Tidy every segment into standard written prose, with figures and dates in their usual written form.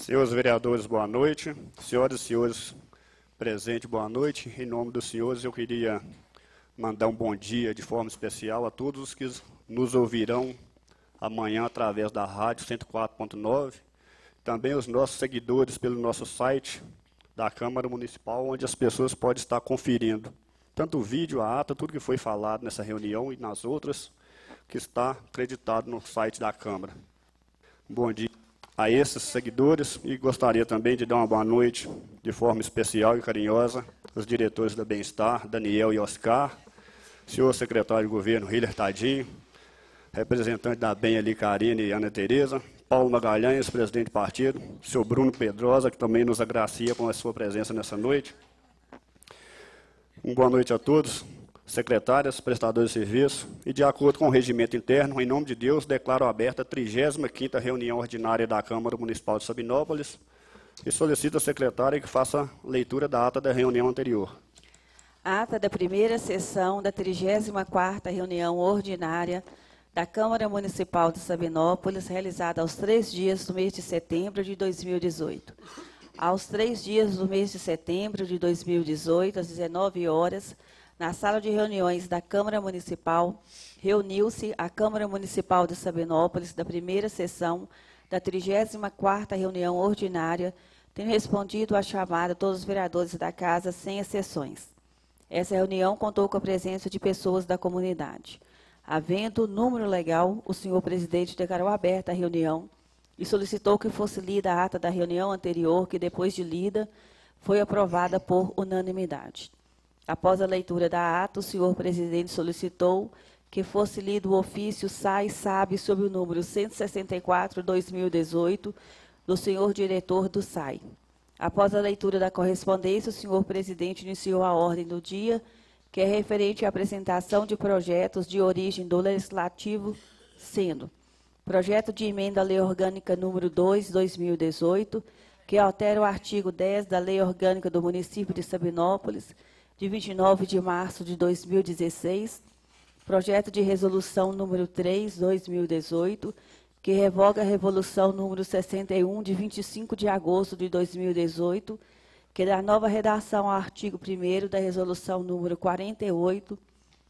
Senhores vereadores, boa noite. Senhoras e senhores presentes, boa noite. Em nome dos senhores, eu queria mandar um bom dia de forma especial a todos os que nos ouvirão amanhã através da rádio 104.9. Também os nossos seguidores pelo nosso site da Câmara Municipal, onde as pessoas podem estar conferindo tanto o vídeo, a ata, tudo que foi falado nessa reunião e nas outras, que está acreditado no site da Câmara. Bom dia a esses seguidores e gostaria também de dar uma boa noite de forma especial e carinhosa aos diretores da Bem-Estar, Daniel e Oscar, senhor secretário de governo, Hiller Tadinho, representante da Bem ali, Karine e Ana Tereza, Paulo Magalhães, presidente do partido, senhor Bruno Pedrosa, que também nos agracia com a sua presença nessa noite. Uma boa noite a todos, secretárias, prestadores de serviço, e de acordo com o regimento interno, em nome de Deus, declaro aberta a 35ª reunião ordinária da Câmara Municipal de Sabinópolis e solicito à secretária que faça leitura da ata da reunião anterior. Ata da primeira sessão da 34ª reunião ordinária da Câmara Municipal de Sabinópolis, realizada aos 3 dias do mês de setembro de 2018. Aos 3 dias do mês de setembro de 2018, às 19 horas, na sala de reuniões da Câmara Municipal, reuniu-se a Câmara Municipal de Sabinópolis da primeira sessão da 34ª reunião ordinária, tendo respondido à chamada todos os vereadores da Casa, sem exceções. Essa reunião contou com a presença de pessoas da comunidade. Havendo número legal, o senhor presidente declarou aberta a reunião e solicitou que fosse lida a ata da reunião anterior, que depois de lida, foi aprovada por unanimidade. Após a leitura da ata, o senhor presidente solicitou que fosse lido o ofício SAI-SAB sob o número 164/2018 do senhor diretor do SAI. Após a leitura da correspondência, o senhor presidente iniciou a ordem do dia, que é referente à apresentação de projetos de origem do Legislativo, sendo projeto de emenda à Lei Orgânica número 2/2018, que altera o artigo 10 da Lei Orgânica do Município de Sabinópolis, de 29 de março de 2016, projeto de resolução número 3/2018, que revoga a resolução número 61, de 25 de agosto de 2018, que dá nova redação ao artigo 1º da resolução número 48,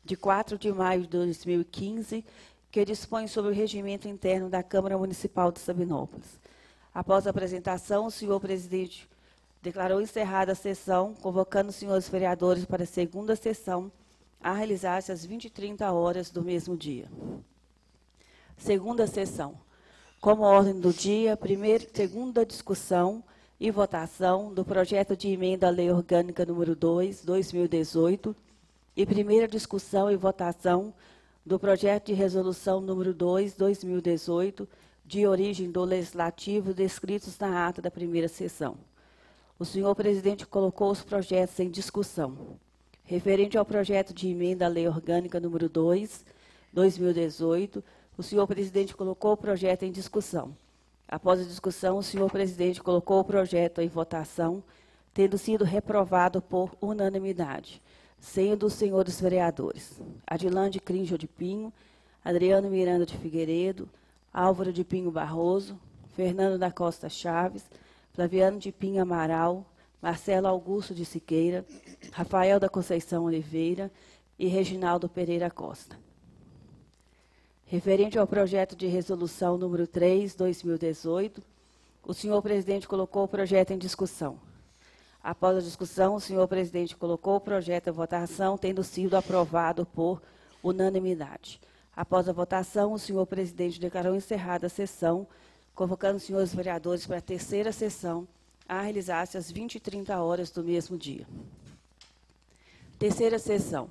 de 4 de maio de 2015, que dispõe sobre o regimento interno da Câmara Municipal de Sabinópolis. Após a apresentação, o senhor presidente declarou encerrada a sessão, convocando os senhores vereadores para a segunda sessão, a realizar-se às 20h30 do mesmo dia. Segunda sessão. Como ordem do dia, segunda discussão e votação do projeto de emenda à Lei Orgânica número 2/2018 e primeira discussão e votação do projeto de resolução número 2/2018, de origem do Legislativo, descritos na ata da primeira sessão. O senhor presidente colocou os projetos em discussão. Referente ao projeto de emenda à Lei Orgânica número 2/2018, o senhor presidente colocou o projeto em discussão. Após a discussão, o senhor presidente colocou o projeto em votação, tendo sido reprovado por unanimidade, sendo os senhores vereadores Adilande Cringel de Pinho, Adriano Miranda de Figueiredo, Álvaro de Pinho Barroso, Fernando da Costa Chaves, Flaviano de Pinho Amaral, Marcelo Augusto de Siqueira, Rafael da Conceição Oliveira e Reginaldo Pereira Costa. Referente ao projeto de resolução número 3/2018, o senhor presidente colocou o projeto em discussão. Após a discussão, o senhor presidente colocou o projeto em votação, tendo sido aprovado por unanimidade. Após a votação, o senhor presidente declarou encerrada a sessão, convocando os senhores vereadores para a terceira sessão, a realizar-se às 20h30 do mesmo dia. Terceira sessão.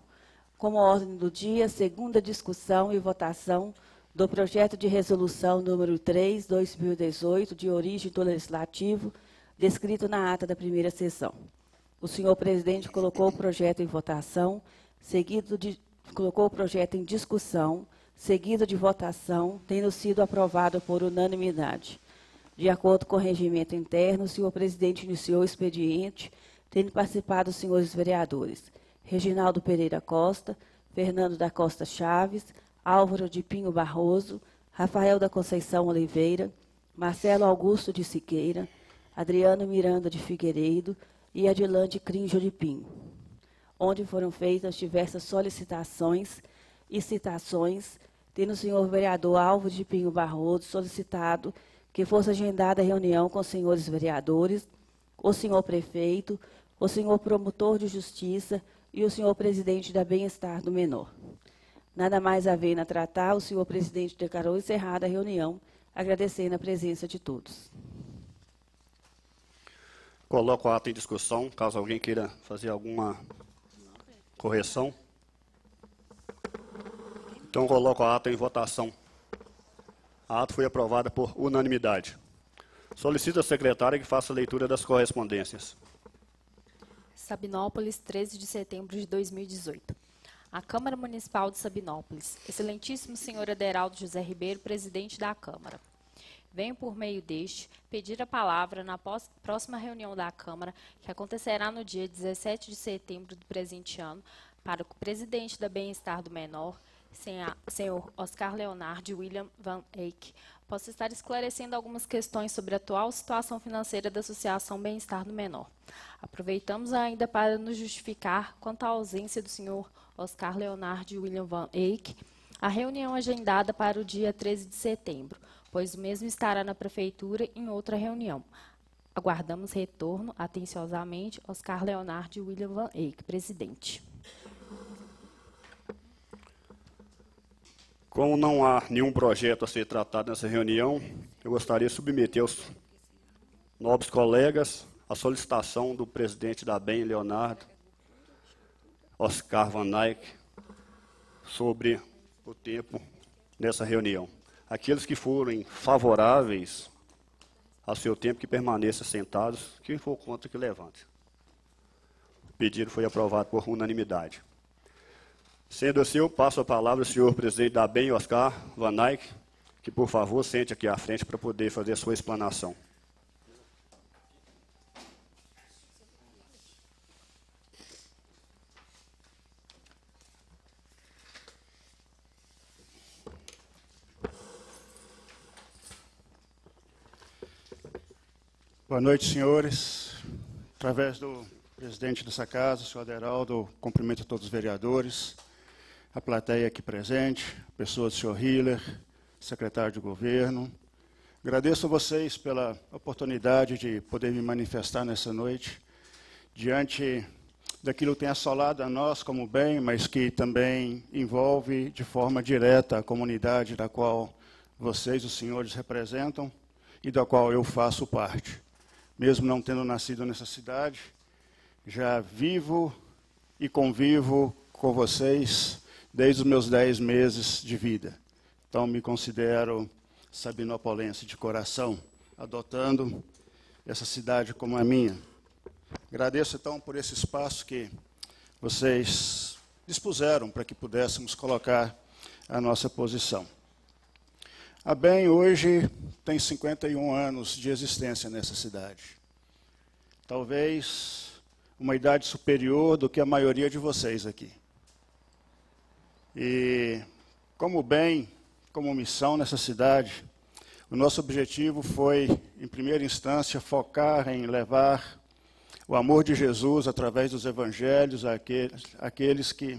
Como ordem do dia, segunda discussão e votação do projeto de resolução número 3/2018, de origem do Legislativo, descrito na ata da primeira sessão. O senhor presidente colocou o projeto em votação, colocou o projeto em discussão, seguido de votação, tendo sido aprovado por unanimidade. De acordo com o regimento interno, o senhor presidente iniciou o expediente, tendo participado os senhores vereadores Reginaldo Pereira Costa, Fernando da Costa Chaves, Álvaro de Pinho Barroso, Rafael da Conceição Oliveira, Marcelo Augusto de Siqueira, Adriano Miranda de Figueiredo e Adilante Crinjo de Pinho, onde foram feitas diversas solicitações e citações, tendo o senhor vereador Álvaro de Pinho Barroso solicitado que fosse agendada a reunião com os senhores vereadores, o senhor prefeito, o senhor promotor de justiça e o senhor presidente da Bem-Estar do Menor. Nada mais havendo a tratar, o senhor presidente declarou encerrada a reunião, agradecendo a presença de todos. Coloco o ato em discussão, caso alguém queira fazer alguma correção. Então, coloco o ato em votação. A ato foi aprovada por unanimidade. Solicito a secretária que faça a leitura das correspondências. Sabinópolis, 13 de setembro de 2018. A Câmara Municipal de Sabinópolis. Excelentíssimo senhor Aderaldo José Ribeiro, presidente da Câmara. Venho, por meio deste, pedir a palavra na próxima reunião da Câmara, que acontecerá no dia 17 de setembro do presente ano, para que o presidente da Bem-Estar do Menor, senhor Oscar Leonardo William Van Eyck, possa estar esclarecendo algumas questões sobre a atual situação financeira da Associação Bem-Estar do Menor. Aproveitamos ainda para nos justificar quanto à ausência do senhor Oscar Leonardo William Van Eyck, a reunião agendada para o dia 13 de setembro, pois o mesmo estará na Prefeitura em outra reunião. Aguardamos retorno, atenciosamente, Oscar Leonardo William Van Eyck, presidente. Como não há nenhum projeto a ser tratado nessa reunião, eu gostaria de submeter aos nobres colegas a solicitação do presidente da BEM, Leonardo, Oscar Van Eyck, sobre o tempo nessa reunião. Aqueles que forem favoráveis ao seu tempo, que permaneçam sentados, quem for contra, que levante. O pedido foi aprovado por unanimidade. Sendo assim, eu passo a palavra ao senhor presidente da BEM, Oscar Van Eyck, que, por favor, sente aqui à frente para poder fazer a sua explanação. Boa noite, senhores. Através do presidente dessa casa, o senhor Aderaldo, cumprimento a todos os vereadores, a plateia aqui presente, a pessoa do senhor Hiller, secretário de governo. Agradeço a vocês pela oportunidade de poder me manifestar nessa noite, diante daquilo que tem assolado a nós como bem, mas que também envolve de forma direta a comunidade da qual vocês, os senhores, representam e da qual eu faço parte. Mesmo não tendo nascido nessa cidade, já vivo e convivo com vocês desde os meus 10 meses de vida. Então, me considero sabinopolense de coração, adotando essa cidade como a minha. Agradeço, então, por esse espaço que vocês dispuseram para que pudéssemos colocar a nossa posição. A BEM hoje tem 51 anos de existência nessa cidade. Talvez uma idade superior do que a maioria de vocês aqui. E como BEM, como missão nessa cidade, o nosso objetivo foi, em primeira instância, focar em levar o amor de Jesus através dos evangelhos àqueles que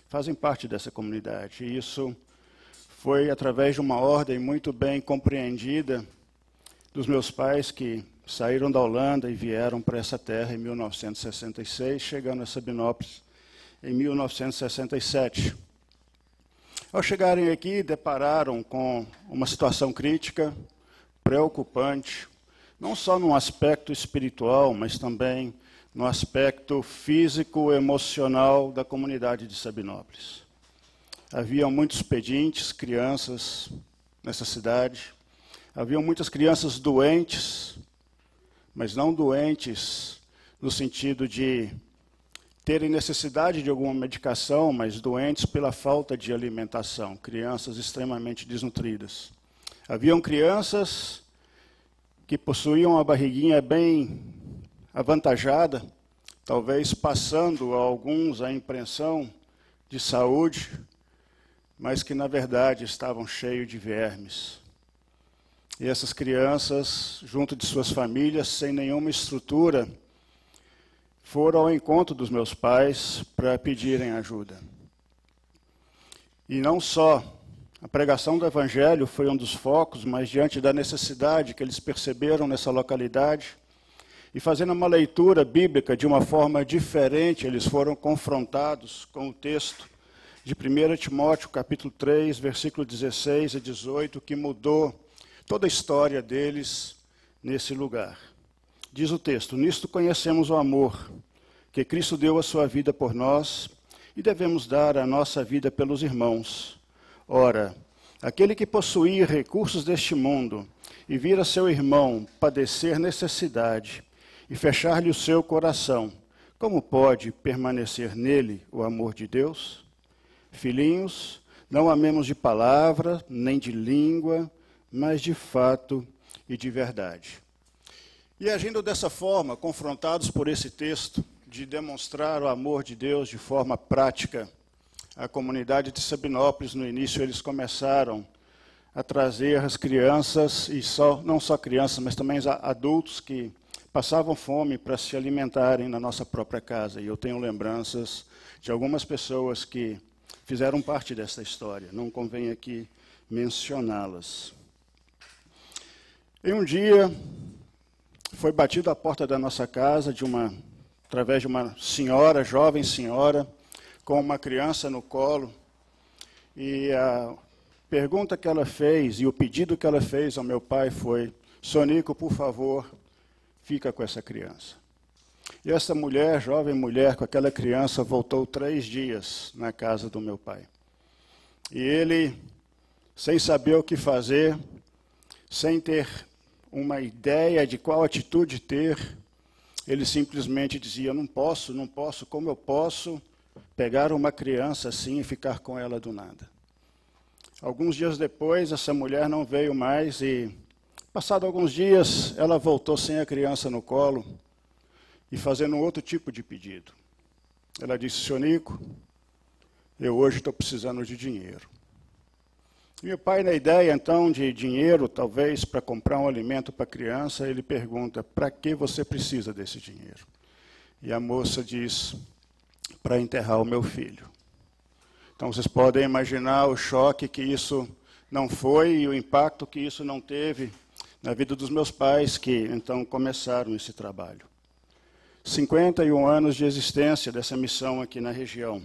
fazem parte dessa comunidade. E isso foi através de uma ordem muito bem compreendida dos meus pais, que saíram da Holanda e vieram para essa terra em 1966, chegando a Sabinópolis em 1967. Ao chegarem aqui, depararam com uma situação crítica, preocupante, não só no aspecto espiritual, mas também no aspecto físico, emocional da comunidade de Sabinópolis. Havia muitos pedintes, crianças nessa cidade. Havia muitas crianças doentes, mas não doentes no sentido de terem necessidade de alguma medicação, mas doentes pela falta de alimentação, crianças extremamente desnutridas. Haviam crianças que possuíam a barriguinha bem avantajada, talvez passando a alguns a impressão de saúde, mas que, na verdade, estavam cheios de vermes. E essas crianças, junto de suas famílias, sem nenhuma estrutura, foram ao encontro dos meus pais para pedirem ajuda. E não só a pregação do Evangelho foi um dos focos, mas diante da necessidade que eles perceberam nessa localidade, e fazendo uma leitura bíblica de uma forma diferente, eles foram confrontados com o texto de 1 Timóteo, capítulo 3, versículo 16 e 18, que mudou toda a história deles nesse lugar. Diz o texto: nisto conhecemos o amor, que Cristo deu a sua vida por nós, e devemos dar a nossa vida pelos irmãos. Ora, aquele que possuir recursos deste mundo, e vir a seu irmão padecer necessidade, e fechar-lhe o seu coração, como pode permanecer nele o amor de Deus? Filhinhos, não amemos de palavra, nem de língua, mas de fato e de verdade. E agindo dessa forma, confrontados por esse texto, de demonstrar o amor de Deus de forma prática, a comunidade de Sabinópolis, no início, eles começaram a trazer as crianças, e não só crianças, mas também adultos que passavam fome para se alimentarem na nossa própria casa. E eu tenho lembranças de algumas pessoas que fizeram parte dessa história, não convém aqui mencioná-las. Em um dia, foi batido a porta da nossa casa através de uma senhora, jovem senhora, com uma criança no colo, e a pergunta que ela fez e o pedido que ela fez ao meu pai foi: Sonico, por favor, fica com essa criança. E essa mulher, jovem mulher, com aquela criança, voltou 3 dias na casa do meu pai. E ele, sem saber o que fazer, sem ter uma ideia de qual atitude ter, ele simplesmente dizia: não posso, como eu posso pegar uma criança assim e ficar com ela do nada? Alguns dias depois, essa mulher não veio mais e, passado alguns dias, ela voltou sem a criança no colo e fazendo um outro tipo de pedido. Ela disse: Senhor Nico, eu hoje estou precisando de dinheiro. Meu pai, na ideia, então, de dinheiro, talvez, para comprar um alimento para a criança, ele pergunta: para que você precisa desse dinheiro? E a moça diz: para enterrar o meu filho. Então, vocês podem imaginar o choque que isso não foi e o impacto que isso não teve na vida dos meus pais, que, então, começaram esse trabalho. 51 anos de existência dessa missão aqui na região.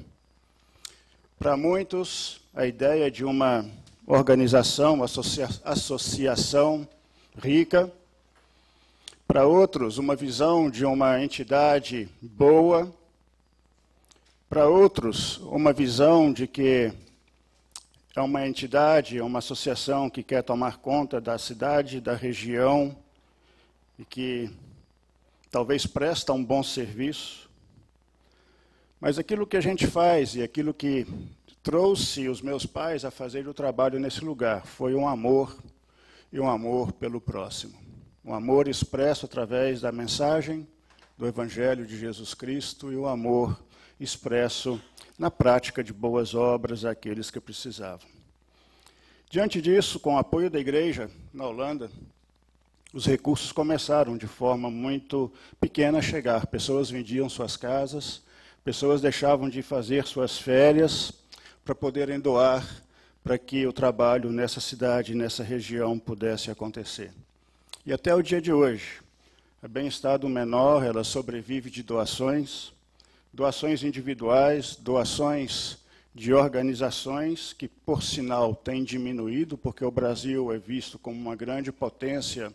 Para muitos, a ideia de uma organização, associação rica. Para outros, uma visão de uma entidade boa. Para outros, uma visão de que é uma entidade, uma associação que quer tomar conta da cidade, da região, e que talvez presta um bom serviço. Mas aquilo que a gente faz e aquilo que trouxe os meus pais a fazer o trabalho nesse lugar foi um amor, e um amor pelo próximo. Um amor expresso através da mensagem do Evangelho de Jesus Cristo e o amor expresso na prática de boas obras àqueles que precisavam. Diante disso, com o apoio da igreja na Holanda, os recursos começaram de forma muito pequena a chegar. Pessoas vendiam suas casas, pessoas deixavam de fazer suas férias para poderem doar para que o trabalho nessa cidade, nessa região, pudesse acontecer. E até o dia de hoje, a Bem-Estar do Menor, ela sobrevive de doações, doações individuais, doações de organizações, que, por sinal, têm diminuído, porque o Brasil é visto como uma grande potência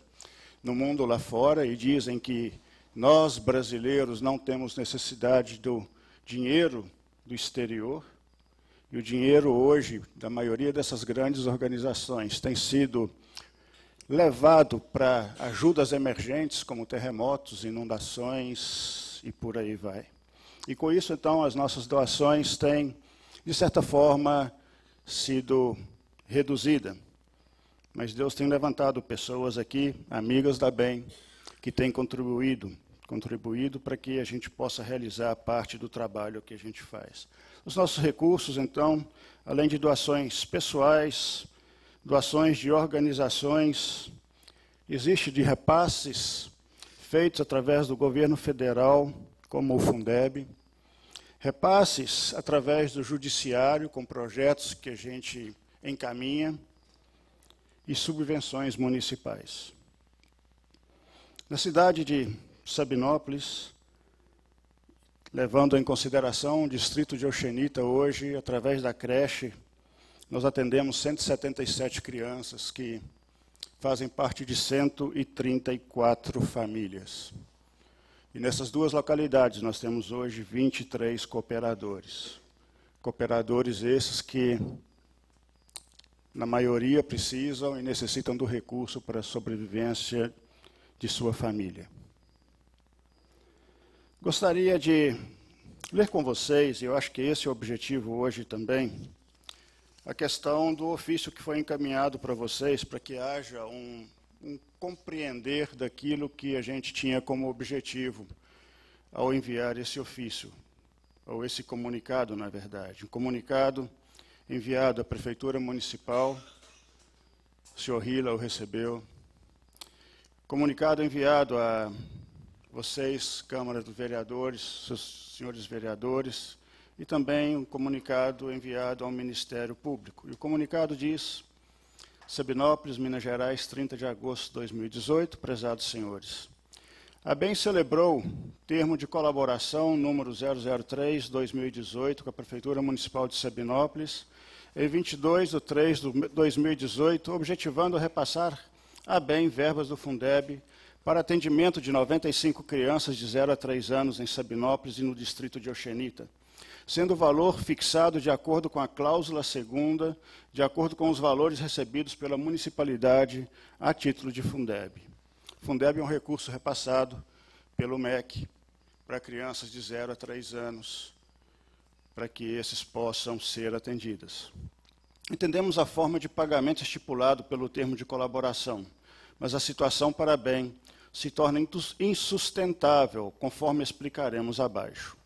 no mundo lá fora, e dizem que nós, brasileiros, não temos necessidade do dinheiro do exterior. E o dinheiro hoje, da maioria dessas grandes organizações, tem sido levado para ajudas emergentes, como terremotos, inundações e por aí vai. E com isso, então, as nossas doações têm, de certa forma, sido reduzidas. Mas Deus tem levantado pessoas aqui, amigas da Bem, que têm contribuído para que a gente possa realizar parte do trabalho que a gente faz. Os nossos recursos, então, além de doações pessoais, doações de organizações, existe de repasses feitos através do governo federal, como o Fundeb, repasses através do judiciário, com projetos que a gente encaminha, e subvenções municipais. Na cidade de Sabinópolis, levando em consideração o distrito de Oxenita hoje, através da creche, nós atendemos 177 crianças que fazem parte de 134 famílias. E nessas duas localidades nós temos hoje 23 cooperadores. Cooperadores esses que, na maioria, precisam e necessitam do recurso para a sobrevivência de sua família. Gostaria de ler com vocês, e eu acho que esse é o objetivo hoje também, a questão do ofício que foi encaminhado para vocês, para que haja um compreender daquilo que a gente tinha como objetivo ao enviar esse ofício, ou esse comunicado, na verdade. Um comunicado enviado à Prefeitura Municipal, o senhor Rila o recebeu. Comunicado enviado a vocês, Câmara dos Vereadores, senhores vereadores, e também um comunicado enviado ao Ministério Público. E o comunicado diz: Sabinópolis, Minas Gerais, 30 de agosto de 2018, prezados senhores. A BEM celebrou termo de colaboração número 003-2018 com a Prefeitura Municipal de Sabinópolis, em 22/3/2018, objetivando repassar a BEM verbas do Fundeb para atendimento de 95 crianças de 0 a 3 anos em Sabinópolis e no distrito de Oxenita, sendo o valor fixado de acordo com a cláusula segunda, de acordo com os valores recebidos pela municipalidade a título de Fundeb. Fundeb é um recurso repassado pelo MEC para crianças de 0 a 3 anos, para que esses possam ser atendidas. Entendemos a forma de pagamento estipulado pelo termo de colaboração, mas a situação para a BEM se torna insustentável, conforme explicaremos abaixo.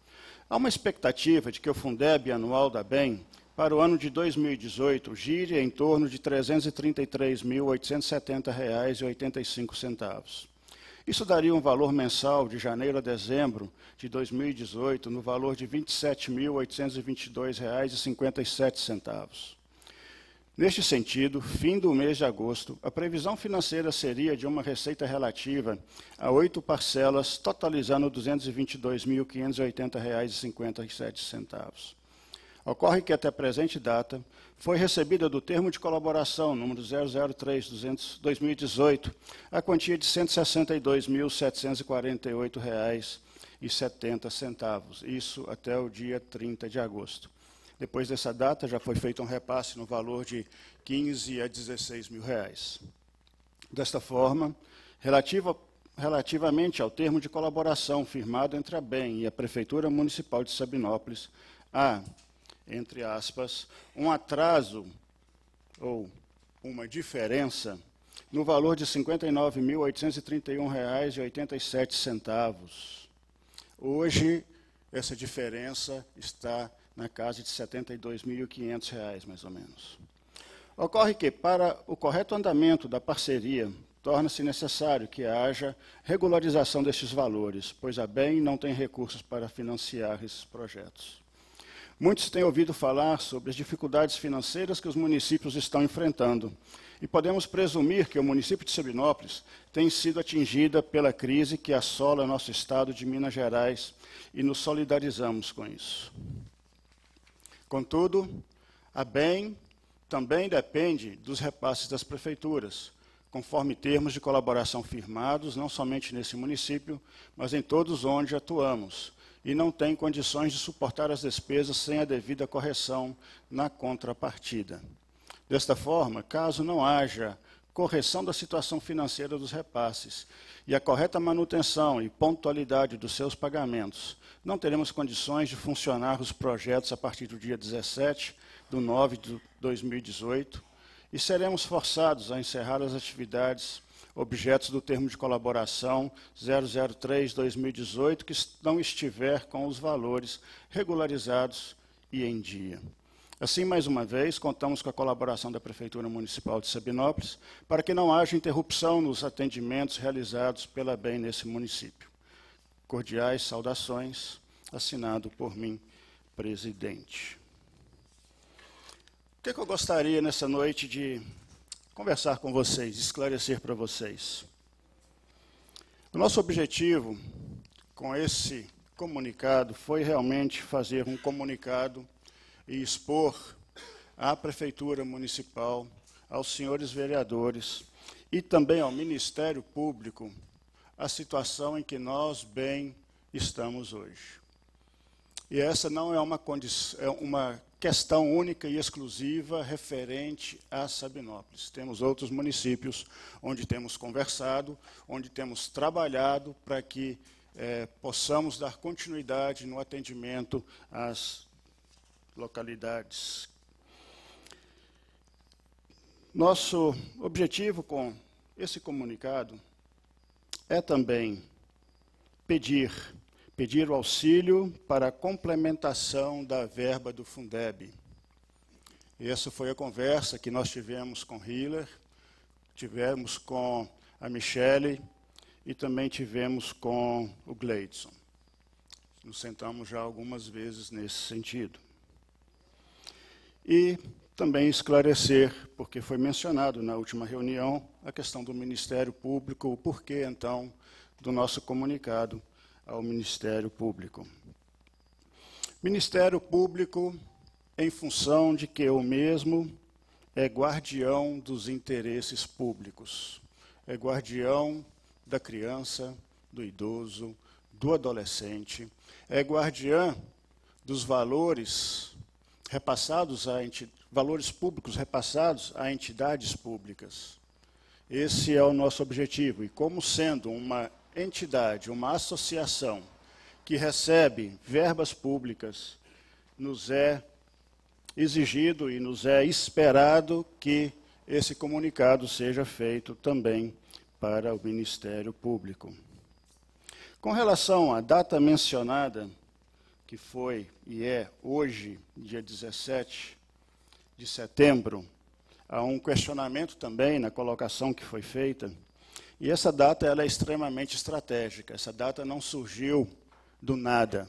Há uma expectativa de que o Fundeb anual da BEM, para o ano de 2018, gire em torno de R$ 333.870,85. Isso daria um valor mensal de janeiro a dezembro de 2018 no valor de R$ 27.822,57. Neste sentido, fim do mês de agosto, a previsão financeira seria de uma receita relativa a 8 parcelas, totalizando R$ 222.580,57. Ocorre que, até a presente data, foi recebida do termo de colaboração número 003-2018 a quantia de R$ 162.748,70, isso até o dia 30 de agosto. Depois dessa data, já foi feito um repasse no valor de R$ 15 a R$ 16 mil. Desta forma, relativamente ao termo de colaboração firmado entre a BEM e a Prefeitura Municipal de Sabinópolis, há, entre aspas, um atraso ou uma diferença no valor de R$ 59.831,87. Hoje, essa diferença está na casa de R$ 72.500, mais ou menos. Ocorre que, para o correto andamento da parceria, torna-se necessário que haja regularização destes valores, pois a BEM não tem recursos para financiar esses projetos. Muitos têm ouvido falar sobre as dificuldades financeiras que os municípios estão enfrentando, e podemos presumir que o município de Sabinópolis tem sido atingida pela crise que assola nosso estado de Minas Gerais, e nos solidarizamos com isso. Contudo, a BEM também depende dos repasses das prefeituras, conforme termos de colaboração firmados, não somente nesse município, mas em todos onde atuamos, e não tem condições de suportar as despesas sem a devida correção na contrapartida. Desta forma, caso não haja correção da situação financeira dos repasses e a correta manutenção e pontualidade dos seus pagamentos, não teremos condições de funcionar os projetos a partir do dia 17/9/2018 e seremos forçados a encerrar as atividades objetos do termo de colaboração 003/2018 que não estiver com os valores regularizados e em dia. Assim, mais uma vez, contamos com a colaboração da Prefeitura Municipal de Sabinópolis para que não haja interrupção nos atendimentos realizados pela ABEM nesse município. Cordiais saudações, assinado por mim, presidente. O que eu gostaria nessa noite de conversar com vocês, esclarecer para vocês? O nosso objetivo com esse comunicado foi realmente fazer um comunicado e expor à Prefeitura Municipal, aos senhores vereadores e também ao Ministério Público a situação em que nós bem estamos hoje. E essa não é uma questão única e exclusiva referente a Sabinópolis. Temos outros municípios onde temos conversado, onde temos trabalhado para que possamos dar continuidade no atendimento às localidades. Nosso objetivo com esse comunicado é também pedir o auxílio para a complementação da verba do Fundeb. Essa foi a conversa que nós tivemos com Hiller, tivemos com a Michele e também tivemos com o Gleidson. Nos sentamos já algumas vezes nesse sentido. E também esclarecer, porque foi mencionado na última reunião, a questão do Ministério Público, o porquê, então, do nosso comunicado ao Ministério Público. Ministério Público, em função de que o mesmo é guardião dos interesses públicos, é guardião da criança, do idoso, do adolescente, é guardiã dos valores valores públicos repassados a entidades públicas. Esse é o nosso objetivo. E como sendo uma entidade, uma associação que recebe verbas públicas, nos é exigido e nos é esperado que esse comunicado seja feito também para o Ministério Público. Com relação à data mencionada, que foi e é hoje, dia 17 de setembro, há um questionamento também na colocação que foi feita, e essa data ela é extremamente estratégica, essa data não surgiu do nada.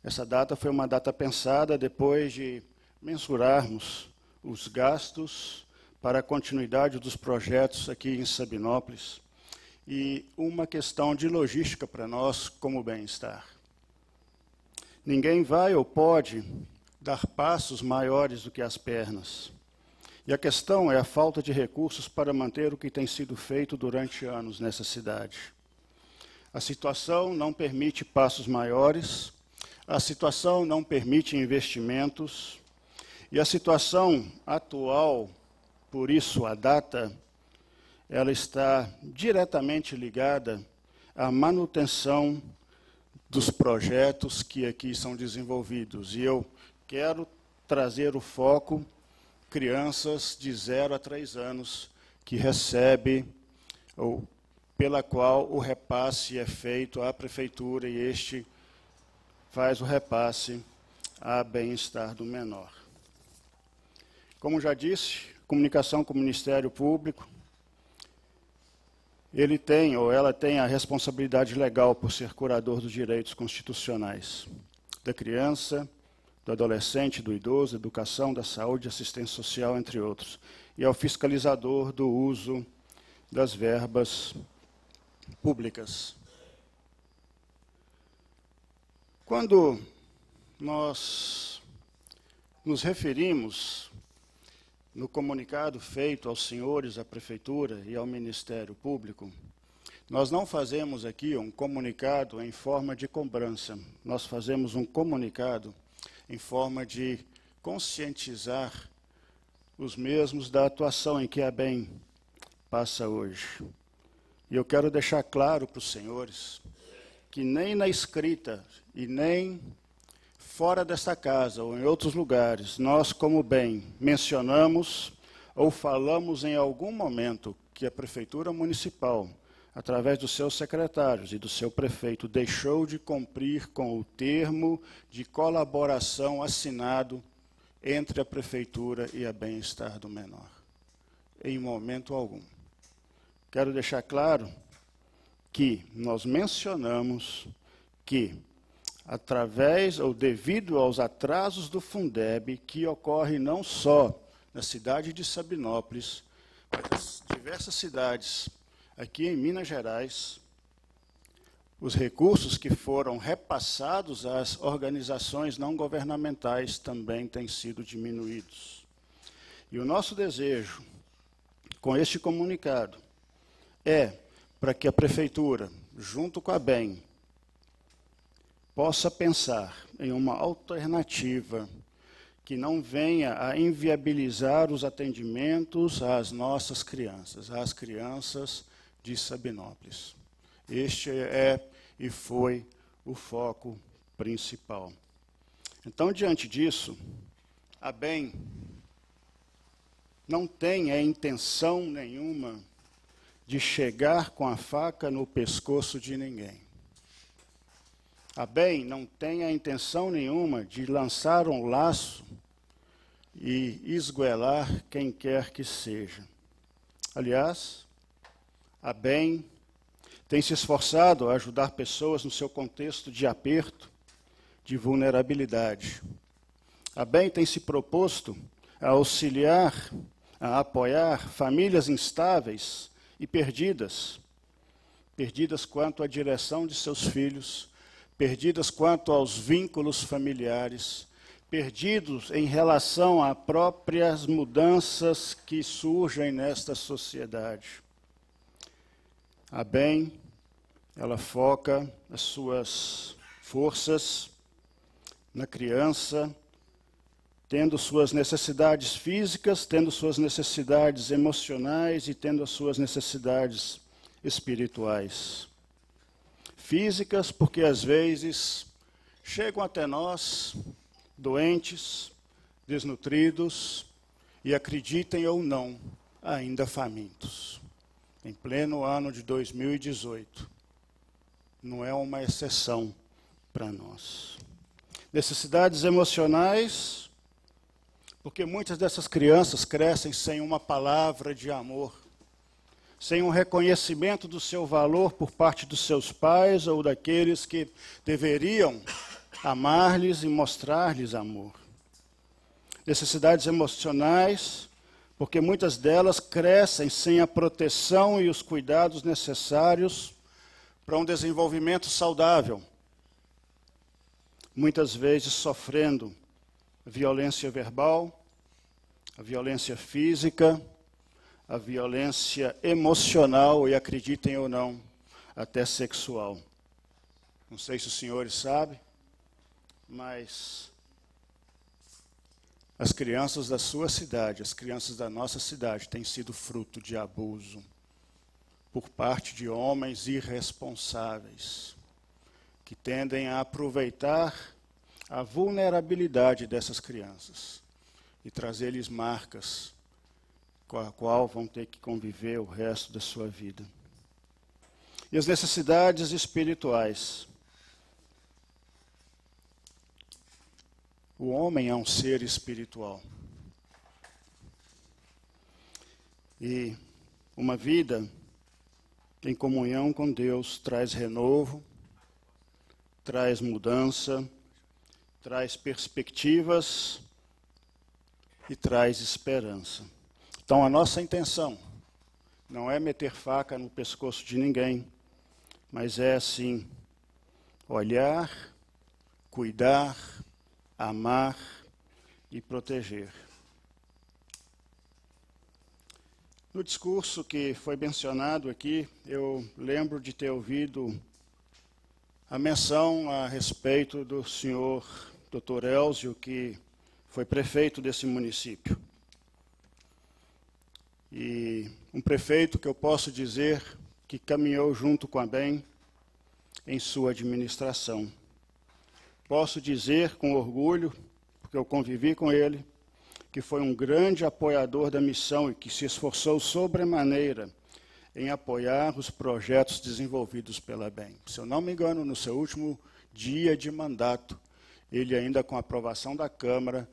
Essa data foi uma data pensada depois de mensurarmos os gastos para a continuidade dos projetos aqui em Sabinópolis, e uma questão de logística para nós como bem-estar. Ninguém vai ou pode dar passos maiores do que as pernas. E a questão é a falta de recursos para manter o que tem sido feito durante anos nessa cidade. A situação não permite passos maiores, a situação não permite investimentos, e a situação atual, por isso a data, ela está diretamente ligada à manutenção dos projetos que aqui são desenvolvidos. E eu quero trazer o foco crianças de 0 a 3 anos que recebe, ou pela qual o repasse é feito à Prefeitura e este faz o repasse a bem-estar do menor. Como já disse, comunicação com o Ministério Público, ele tem, ou ela tem, a responsabilidade legal por ser curador dos direitos constitucionais da criança, do adolescente, do idoso, educação, da saúde, assistência social, entre outros. E é o fiscalizador do uso das verbas públicas. Quando nós nos referimos no comunicado feito aos senhores, à Prefeitura e ao Ministério Público, nós não fazemos aqui um comunicado em forma de cobrança, nós fazemos um comunicado em forma de conscientizar os mesmos da atuação em que a BEM passa hoje. E eu quero deixar claro para os senhores que nem na escrita e nem fora desta casa ou em outros lugares, nós, como BEM, mencionamos ou falamos em algum momento que a Prefeitura Municipal, através dos seus secretários e do seu prefeito, deixou de cumprir com o termo de colaboração assinado entre a prefeitura e a bem-estar do menor. Em momento algum. Quero deixar claro que nós mencionamos que, através ou devido aos atrasos do Fundeb, que ocorre não só na cidade de Sabinópolis, mas em diversas cidades aqui em Minas Gerais, os recursos que foram repassados às organizações não governamentais também têm sido diminuídos. E o nosso desejo, com este comunicado, é para que a Prefeitura, junto com a BEM, possa pensar em uma alternativa que não venha a inviabilizar os atendimentos às nossas crianças, às crianças de Sabinópolis. Este é e foi o foco principal. Então, diante disso, a BEM não tem a intenção nenhuma de chegar com a faca no pescoço de ninguém. A BEM não tem a intenção nenhuma de lançar um laço e esgoelar quem quer que seja. Aliás, a BEM tem se esforçado a ajudar pessoas no seu contexto de aperto, de vulnerabilidade. A BEM tem se proposto a auxiliar, a apoiar famílias instáveis e perdidas quanto à direção de seus filhos, perdidas quanto aos vínculos familiares, perdidos em relação a próprias mudanças que surgem nesta sociedade. A BEM, ela foca as suas forças na criança, tendo suas necessidades físicas, tendo suas necessidades emocionais e tendo as suas necessidades espirituais. Físicas, porque às vezes chegam até nós doentes, desnutridos e, acreditem ou não, ainda famintos. Em pleno ano de 2018. Não é uma exceção para nós. Necessidades emocionais, porque muitas dessas crianças crescem sem uma palavra de amor, sem um reconhecimento do seu valor por parte dos seus pais ou daqueles que deveriam amar-lhes e mostrar-lhes amor. Necessidades emocionais, porque muitas delas crescem sem a proteção e os cuidados necessários para um desenvolvimento saudável, muitas vezes sofrendo violência verbal, a violência física, a violência emocional e, acreditem ou não, até sexual. Não sei se os senhores sabem, mas as crianças da sua cidade, as crianças da nossa cidade, têm sido fruto de abuso por parte de homens irresponsáveis, que tendem a aproveitar a vulnerabilidade dessas crianças e trazer-lhes marcas com a qual vão ter que conviver o resto da sua vida. E as necessidades espirituais. O homem é um ser espiritual. E uma vida em comunhão com Deus traz renovo, traz mudança, traz perspectivas e traz esperança. Então, a nossa intenção não é meter faca no pescoço de ninguém, mas é, sim, olhar, cuidar, amar e proteger. No discurso que foi mencionado aqui, eu lembro de ter ouvido a menção a respeito do senhor Dr. Elzio, que foi prefeito desse município. E um prefeito que eu posso dizer que caminhou junto com a BEM em sua administração. Posso dizer com orgulho, porque eu convivi com ele, que foi um grande apoiador da missão e que se esforçou sobremaneira em apoiar os projetos desenvolvidos pela BEM. Se eu não me engano, no seu último dia de mandato, ele ainda com a aprovação da Câmara,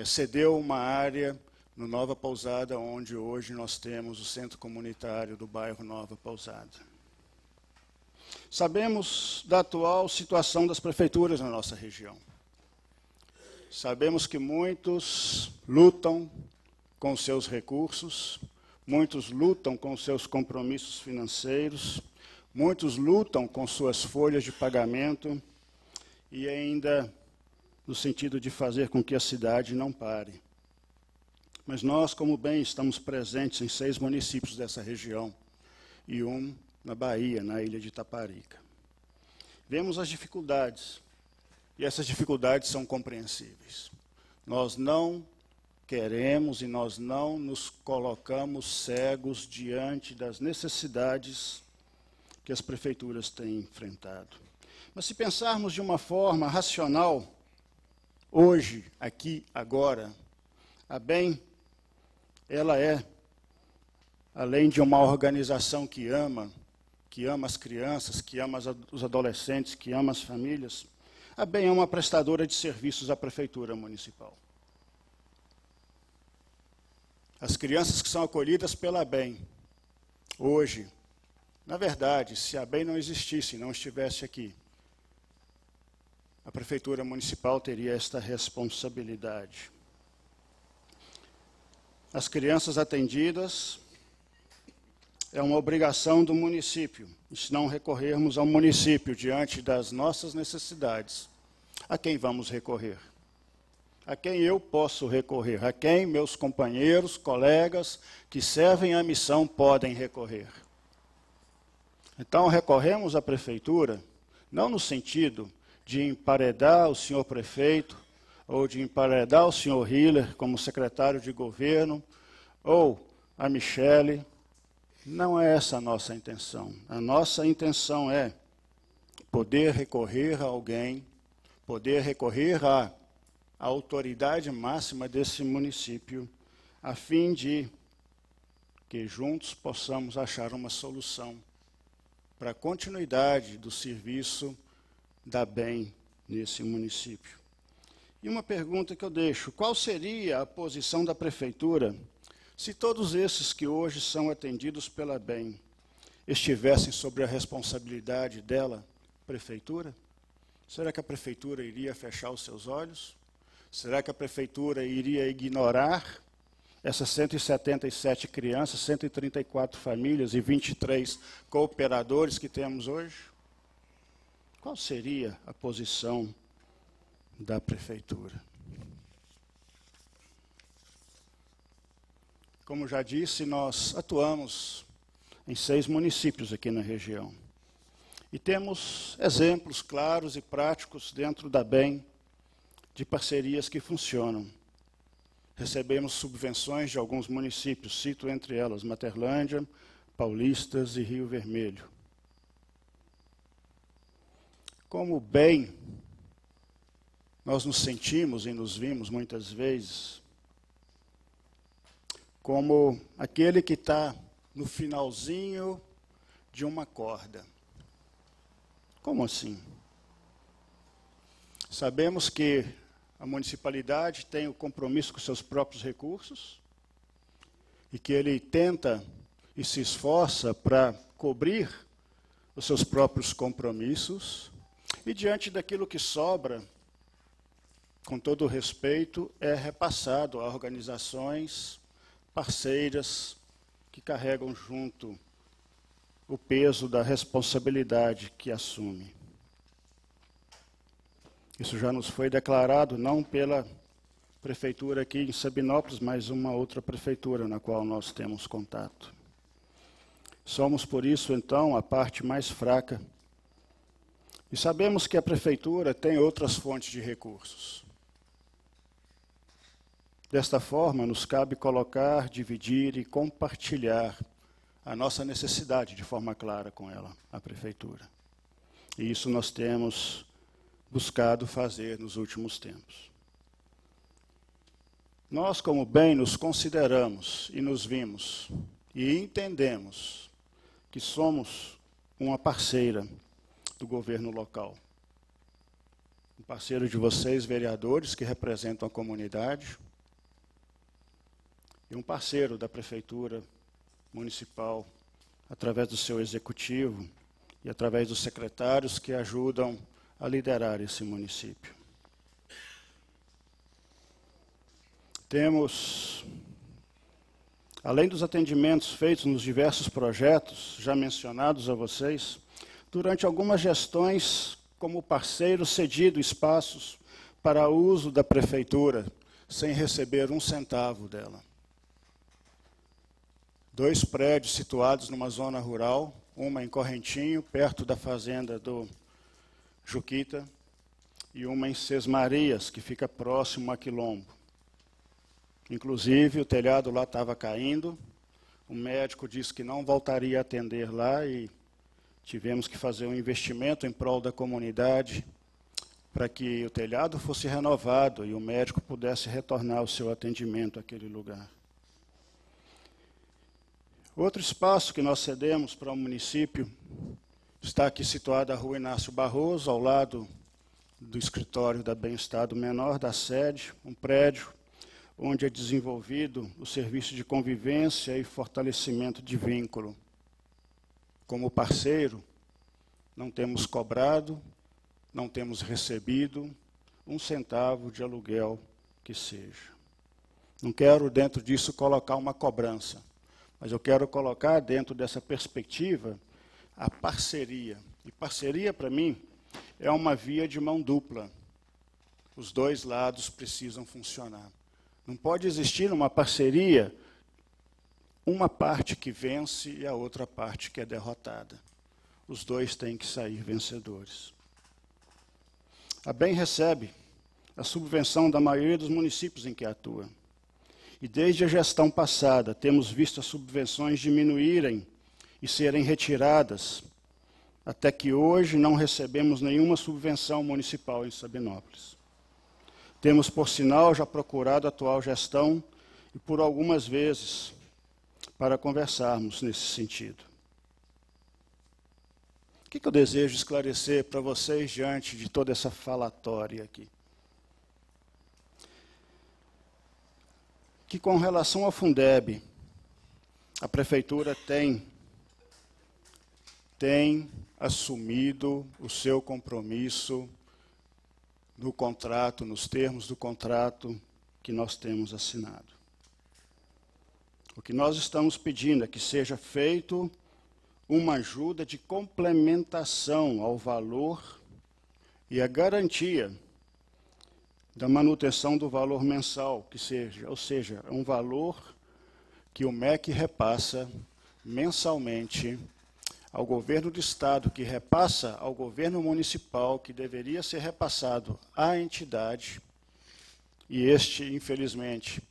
cedeu uma área no Nova Pousada, onde hoje nós temos o centro comunitário do bairro Nova Pousada. Sabemos da atual situação das prefeituras na nossa região. Sabemos que muitos lutam com seus recursos, muitos lutam com seus compromissos financeiros, muitos lutam com suas folhas de pagamento e ainda no sentido de fazer com que a cidade não pare. Mas nós, como bem, estamos presentes em 6 municípios dessa região e um na Bahia, na ilha de Itaparica. Vemos as dificuldades, e essas dificuldades são compreensíveis. Nós não queremos e nós não nos colocamos cegos diante das necessidades que as prefeituras têm enfrentado. Mas se pensarmos de uma forma racional, hoje, aqui, agora, a BEM, ela é, além de uma organização que ama as crianças, que ama os adolescentes, que ama as famílias, a BEM é uma prestadora de serviços à Prefeitura Municipal. As crianças que são acolhidas pela BEM, hoje, na verdade, se a BEM não existisse, não estivesse aqui, a Prefeitura Municipal teria esta responsabilidade. As crianças atendidas é uma obrigação do município, se não recorrermos ao município diante das nossas necessidades. A quem vamos recorrer? A quem eu posso recorrer? A quem meus companheiros, colegas que servem a missão podem recorrer? Então, recorremos à prefeitura, não no sentido de emparedar o senhor prefeito, ou de emparedar o senhor Hiller como secretário de governo, ou a Michele. Não é essa a nossa intenção. A nossa intenção é poder recorrer a alguém, poder recorrer à autoridade máxima desse município, a fim de que juntos possamos achar uma solução para a continuidade do serviço da BEM nesse município. E uma pergunta que eu deixo: qual seria a posição da prefeitura se todos esses que hoje são atendidos pela BEM estivessem sob a responsabilidade dela, prefeitura? Será que a prefeitura iria fechar os seus olhos? Será que a prefeitura iria ignorar essas 177 crianças, 134 famílias e 23 cooperadores que temos hoje? Qual seria a posição da prefeitura? Como já disse, nós atuamos em 6 municípios aqui na região. E temos exemplos claros e práticos dentro da BEM de parcerias que funcionam. Recebemos subvenções de alguns municípios, cito entre elas Materlândia, Paulistas e Rio Vermelho. Como BEM, nós nos sentimos e nos vimos muitas vezes como aquele que está no finalzinho de uma corda. Como assim? Sabemos que a municipalidade tem o compromisso com seus próprios recursos e que ele tenta e se esforça para cobrir os seus próprios compromissos e diante daquilo que sobra, com todo o respeito, é repassado a organizações parceiras que carregam junto o peso da responsabilidade que assume. Isso já nos foi declarado, não pela prefeitura aqui em Sabinópolis, mas uma outra prefeitura na qual nós temos contato. Somos, por isso, então, a parte mais fraca. E sabemos que a prefeitura tem outras fontes de recursos. Desta forma, nos cabe colocar, dividir e compartilhar a nossa necessidade de forma clara com ela, a prefeitura. E isso nós temos buscado fazer nos últimos tempos. Nós, como bem, nos consideramos e nos vimos e entendemos que somos uma parceira do governo local. parceiro de vocês, vereadores, que representam a comunidade, e um parceiro da Prefeitura Municipal, através do seu executivo e através dos secretários que ajudam a liderar esse município. Temos, além dos atendimentos feitos nos diversos projetos já mencionados a vocês, durante algumas gestões, como parceiro cedido espaços para uso da Prefeitura, sem receber um centavo dela. 2 prédios situados numa zona rural, uma em Correntinho, perto da fazenda do Juquita, e uma em Sesmarias, que fica próximo a Quilombo. Inclusive, o telhado lá estava caindo, o médico disse que não voltaria a atender lá e tivemos que fazer um investimento em prol da comunidade para que o telhado fosse renovado e o médico pudesse retornar o seu atendimento àquele lugar. Outro espaço que nós cedemos para o município está aqui situado a Rua Inácio Barroso, ao lado do escritório da Bem-Estar do Menor, da sede, um prédio onde é desenvolvido o serviço de convivência e fortalecimento de vínculo. Como parceiro, não temos cobrado, não temos recebido um centavo de aluguel que seja. Não quero, dentro disso, colocar uma cobrança, mas eu quero colocar, dentro dessa perspectiva, a parceria. E parceria, para mim, é uma via de mão dupla. Os 2 lados precisam funcionar. Não pode existir uma parceria, uma parte que vence e a outra parte que é derrotada. Os 2 têm que sair vencedores. A BEM recebe a subvenção da maioria dos municípios em que atua. E desde a gestão passada, temos visto as subvenções diminuírem e serem retiradas, até que hoje não recebemos nenhuma subvenção municipal em Sabinópolis. Temos, por sinal, já procurado a atual gestão e por algumas vezes para conversarmos nesse sentido. O que eu desejo esclarecer para vocês diante de toda essa falatória aqui? Que com relação ao Fundeb, a Prefeitura tem assumido o seu compromisso no contrato, nos termos do contrato que nós temos assinado. O que nós estamos pedindo é que seja feito uma ajuda de complementação ao valor e a garantia da manutenção do valor mensal, ou seja, é um valor que o MEC repassa mensalmente ao governo do Estado, que repassa ao governo municipal, que deveria ser repassado à entidade, e este, infelizmente,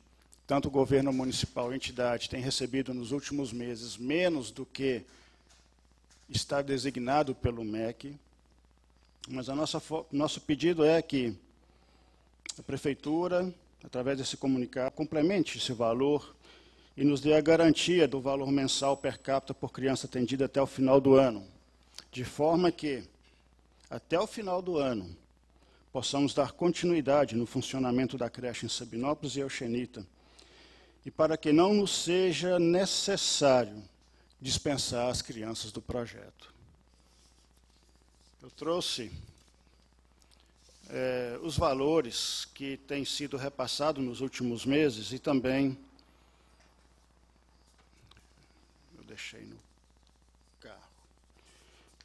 tanto o governo municipal e a entidade têm recebido nos últimos meses menos do que está designado pelo MEC, mas nosso pedido é que a Prefeitura, através desse comunicado, complemente esse valor e nos dê a garantia do valor mensal per capita por criança atendida até o final do ano, de forma que, até o final do ano, possamos dar continuidade no funcionamento da creche em Sabinópolis e Euxenita, e para que não nos seja necessário dispensar as crianças do projeto. Eu trouxe os valores que têm sido repassados nos últimos meses e também, eu deixei no carro,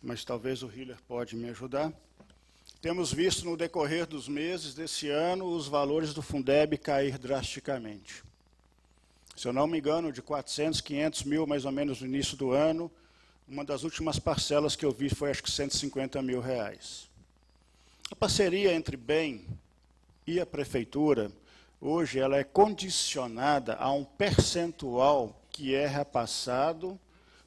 mas talvez o Hiller pode me ajudar. Temos visto no decorrer dos meses desse ano os valores do Fundeb cair drasticamente. Se eu não me engano, de 400, 500 mil, mais ou menos, no início do ano, uma das últimas parcelas que eu vi foi, acho que, R$150 mil. A parceria entre BEM e a Prefeitura, hoje, ela é condicionada a um percentual que é repassado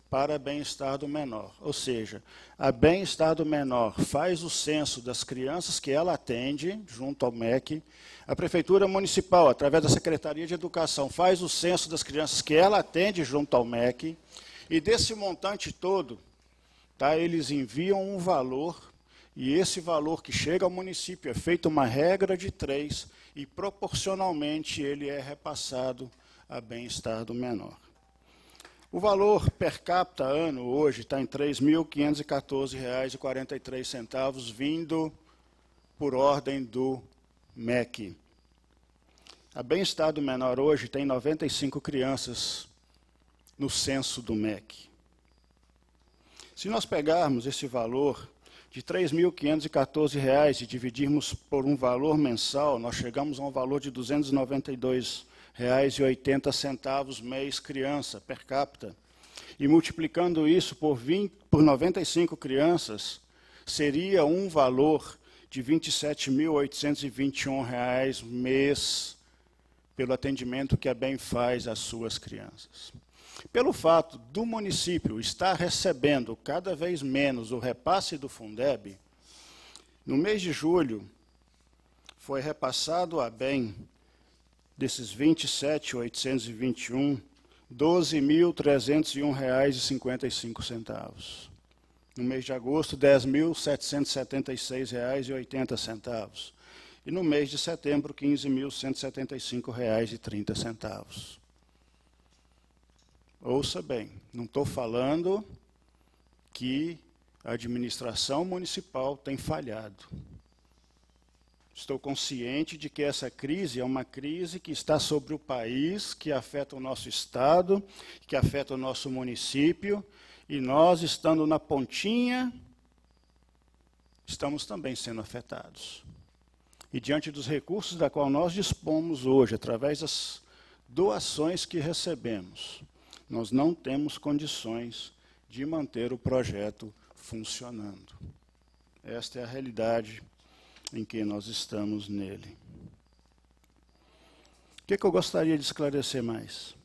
para bem-estar do menor. Ou seja, a bem-estar do menor faz o censo das crianças que ela atende, junto ao MEC. A Prefeitura Municipal, através da Secretaria de Educação, faz o censo das crianças que ela atende, junto ao MEC. E desse montante todo, eles enviam um valor E esse valor que chega ao município é feita uma regra de 3 e, proporcionalmente, ele é repassado a bem-estar do menor. O valor per capita ano hoje está em R$ 3.514,43, vindo por ordem do MEC. A bem-estar do menor hoje tem 95 crianças no censo do MEC. Se nós pegarmos esse valor de R$ 3.514 e dividirmos por um valor mensal, nós chegamos a um valor de R$ 292,80 mês criança, per capita. E multiplicando isso por 95 crianças, seria um valor de R$ 27.821 mês pelo atendimento que a BEM faz às suas crianças. Pelo fato do município estar recebendo cada vez menos o repasse do Fundeb, no mês de julho foi repassado à BEM desses R$ 27.821, R$ 12.301,55. No mês de agosto, R$ 10.776,80. E no mês de setembro, R$ 15.175,30. Ouça bem, não estou falando que a administração municipal tem falhado. Estou consciente de que essa crise é uma crise que está sobre o país, que afeta o nosso estado, que afeta o nosso município, e nós, estando na pontinha, estamos também sendo afetados. E diante dos recursos da qual nós dispomos hoje, através das doações que recebemos, nós não temos condições de manter o projeto funcionando. Esta é a realidade em que nós estamos nele. O que eu gostaria de esclarecer mais?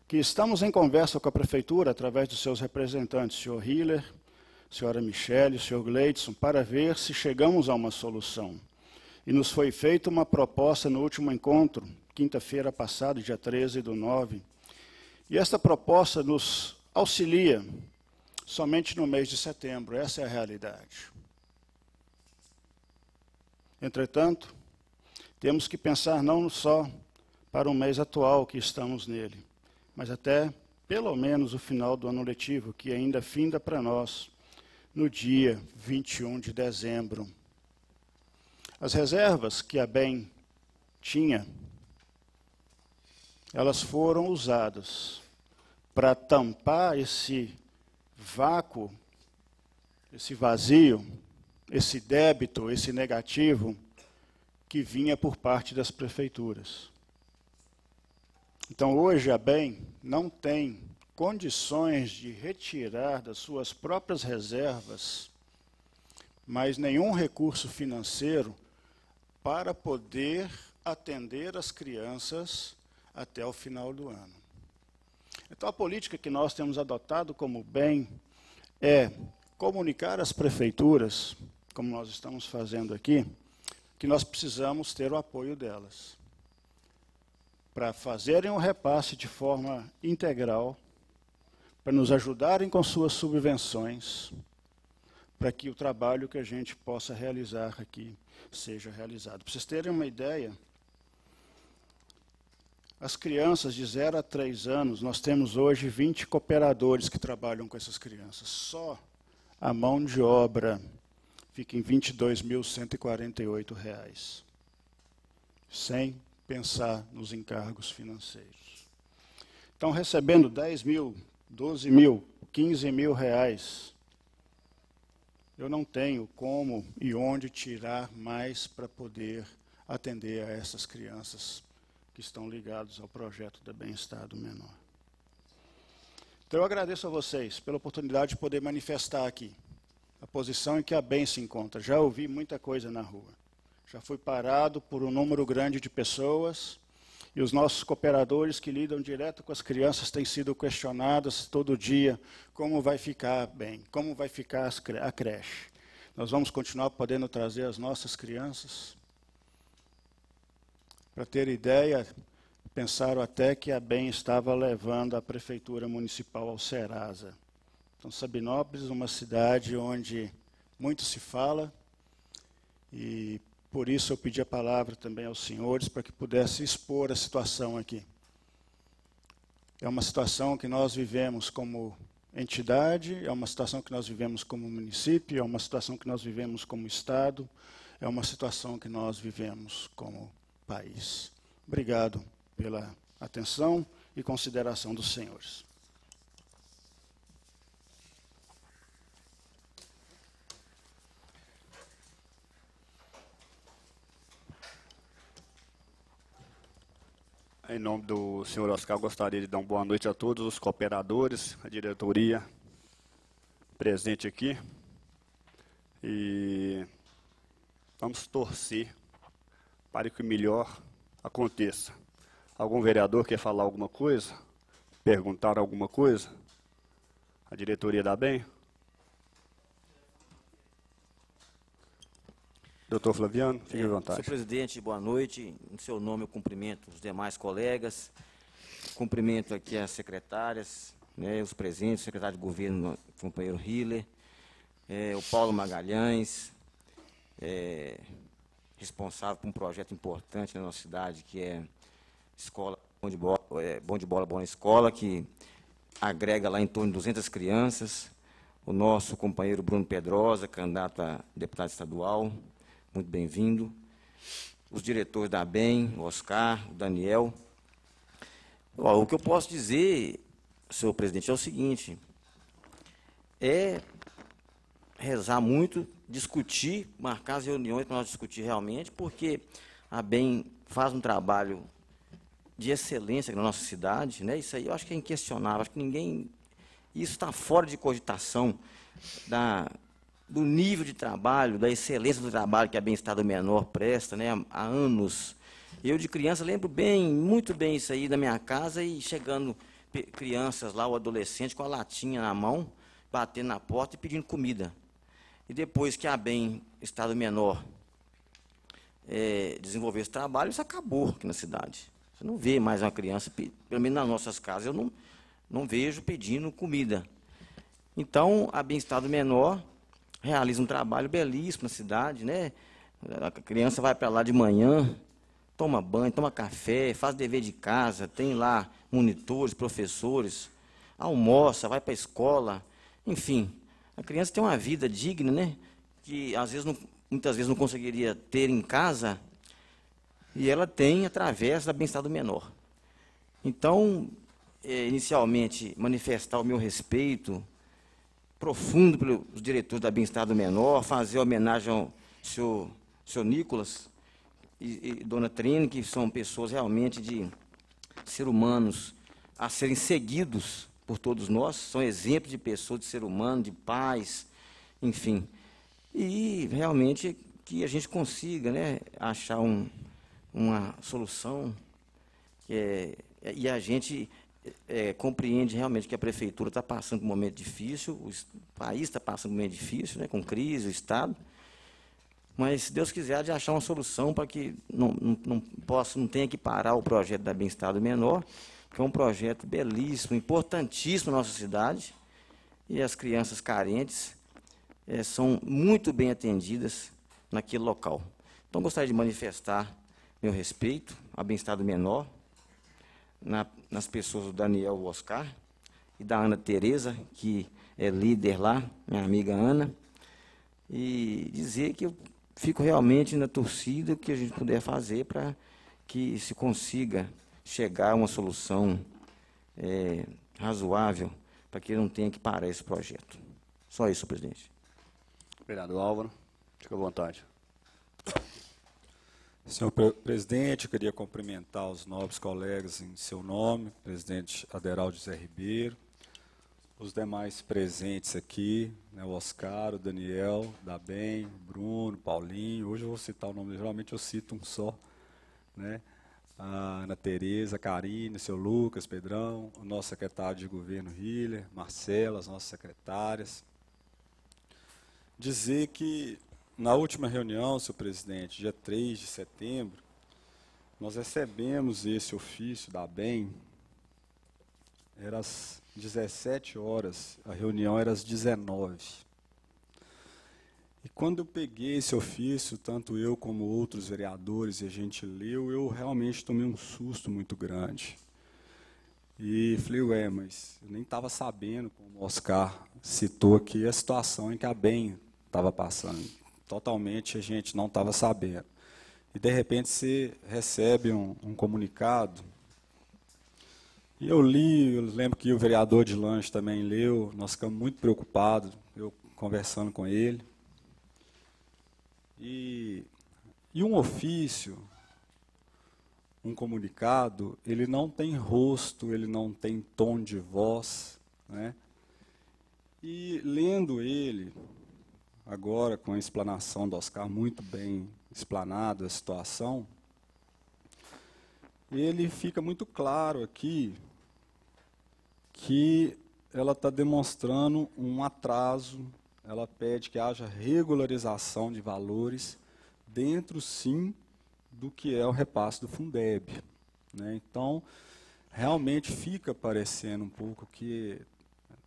Que estamos em conversa com a Prefeitura, através dos seus representantes, o senhor Hiller, a senhora Michele, o senhor Gleidson, para ver se chegamos a uma solução. E nos foi feita uma proposta no último encontro, quinta-feira passada, dia 13/9, e esta proposta nos auxilia somente no mês de setembro, essa é a realidade. Entretanto, temos que pensar não só para o mês atual que estamos nele, mas até, pelo menos, o final do ano letivo, que ainda finda para nós no dia 21 de dezembro. As reservas que a BEM tinha, elas foram usadas para tampar esse vácuo, esse vazio, esse débito, esse negativo que vinha por parte das prefeituras. Então, hoje, a BEM não tem condições de retirar das suas próprias reservas mais nenhum recurso financeiro para poder atender as crianças até o final do ano. Então, a política que nós temos adotado como BEM é comunicar às prefeituras, como nós estamos fazendo aqui, que nós precisamos ter o apoio delas, para fazerem o repasse de forma integral, para nos ajudarem com suas subvenções, para que o trabalho que a gente possa realizar aqui seja realizado. Para vocês terem uma ideia, as crianças de 0 a 3 anos, nós temos hoje 20 cooperadores que trabalham com essas crianças. Só a mão de obra fica em R$ 22.148, sem pensar nos encargos financeiros. Então, recebendo 10 mil, 12 mil, 15 mil reais, eu não tenho como e onde tirar mais para poder atender a essas crianças que estão ligados ao projeto de bem-estar do menor. Então, eu agradeço a vocês pela oportunidade de poder manifestar aqui a posição em que a BEM se encontra. Já ouvi muita coisa na rua. Já fui parado por um número grande de pessoas, e os nossos cooperadores que lidam direto com as crianças têm sido questionados todo dia como vai ficar a BEM, como vai ficar a creche. Nós vamos continuar podendo trazer as nossas crianças? Para ter ideia, pensaram até que a BEM estava levando a Prefeitura Municipal ao Serasa. Então, Sabinópolis, uma cidade onde muito se fala, E por isso eu pedi a palavra também aos senhores para que pudesse expor a situação aqui. É uma situação que nós vivemos como entidade, é uma situação que nós vivemos como município, é uma situação que nós vivemos como Estado, é uma situação que nós vivemos como país. Obrigado pela atenção e consideração dos senhores. Em nome do senhor Oscar, gostaria de dar uma boa noite a todos os cooperadores, a diretoria presente aqui. E vamos torcer para que o melhor aconteça. Algum vereador quer falar alguma coisa? Perguntar alguma coisa? A diretoria dá bem? Doutor Flaviano, fique à vontade. Senhor presidente, boa noite. Em seu nome eu cumprimento os demais colegas, cumprimento aqui as secretárias, né, os presentes, o secretário de governo, o companheiro Hiller, o Paulo Magalhães, responsável por um projeto importante na nossa cidade, que é Escola Bom de Bola, Boa Escola, que agrega lá em torno de 200 crianças, o nosso companheiro Bruno Pedrosa, candidato a deputado estadual, muito bem-vindo. Os diretores da ABEM, o Oscar, o Daniel. O que eu posso dizer, senhor presidente, é o seguinte, é rezar muito, discutir, marcar as reuniões para nós discutir realmente, porque a ABEM faz um trabalho de excelência na nossa cidade, né? Isso aí eu acho que é inquestionável, acho que ninguém... Isso está fora de cogitação do nível de trabalho, da excelência do trabalho que a Bem-Estar do Menor presta, né, há anos. Eu, de criança, lembro bem, muito bem isso aí da minha casa, e chegando crianças lá, o adolescente, com a latinha na mão, batendo na porta e pedindo comida. E depois que a Bem-Estar do Menor desenvolveu esse trabalho, isso acabou aqui na cidade. Você não vê mais uma criança, pelo menos nas nossas casas, eu não vejo pedindo comida. Então, a Bem-Estar do Menor realiza um trabalho belíssimo na cidade, né? A criança vai para lá de manhã, toma banho, toma café, faz dever de casa, tem lá monitores, professores, almoça, vai para a escola, enfim. A criança tem uma vida digna, né? Que às vezes muitas vezes não conseguiria ter em casa, e ela tem através da Bem-Estar do Menor. Então, inicialmente, manifestar o meu respeito profundo pelos diretores da Bem-Estar do Menor, fazer homenagem ao senhor Nicolas e dona Trine, que são pessoas realmente de ser humanos a serem seguidos por todos nós, são exemplos de pessoas, de ser humano, de paz, enfim. E realmente que a gente consiga, né, achar uma solução, e a gente compreende realmente que a prefeitura está passando por um momento difícil, o país está passando por um momento difícil, né, com crise, o Estado, mas, se Deus quiser, de achar uma solução para que não tenha que parar o projeto da Bem-Estar do Menor, que é um projeto belíssimo, importantíssimo na nossa cidade, e as crianças carentes são muito bem atendidas naquele local. Então, gostaria de manifestar meu respeito à Bem-Estar do Menor, nas pessoas do Daniel, o Oscar, e da Ana Tereza, que é líder lá, minha amiga Ana, e dizer que eu fico realmente na torcida, o que a gente puder fazer para que se consiga chegar a uma solução razoável, para que não tenha que parar esse projeto. Só isso, presidente. Vereador Álvaro, fique à vontade. Senhor presidente, eu queria cumprimentar os nobres colegas em seu nome, presidente Aderaldo José Ribeiro, os demais presentes aqui, né, o Oscar, o Daniel, da Bem, Bruno, Paulinho, hoje eu vou citar o nome, geralmente eu cito um só, né, a Ana Tereza, a Karine, o seu Lucas, Pedrão, o nosso secretário de governo Hiller, Marcela, as nossas secretárias. Dizer que na última reunião, senhor presidente, dia 3 de setembro, nós recebemos esse ofício da ABEM, era às 17 horas, a reunião era às 19. E Quando eu peguei esse ofício, tanto eu como outros vereadores, e a gente leu, eu realmente tomei um susto muito grande. E falei, ué, mas eu nem estava sabendo, como o Oscar citou aqui, a situação em que a BEM estava passando. Totalmente a gente não estava sabendo. E, de repente, você recebe um comunicado. E eu li, eu lembro que o vereador de Lange também leu, nós ficamos muito preocupados, eu conversando com ele. E um ofício, um comunicado, ele não tem rosto, ele não tem tom de voz, né? E lendo ele, agora com a explanação do Oscar, muito bem explanada a situação, ele fica muito claro aqui que ela está demonstrando um atraso, ela pede que haja regularização de valores dentro, sim, do que é o repasse do Fundeb, né? Então, realmente fica parecendo um pouco que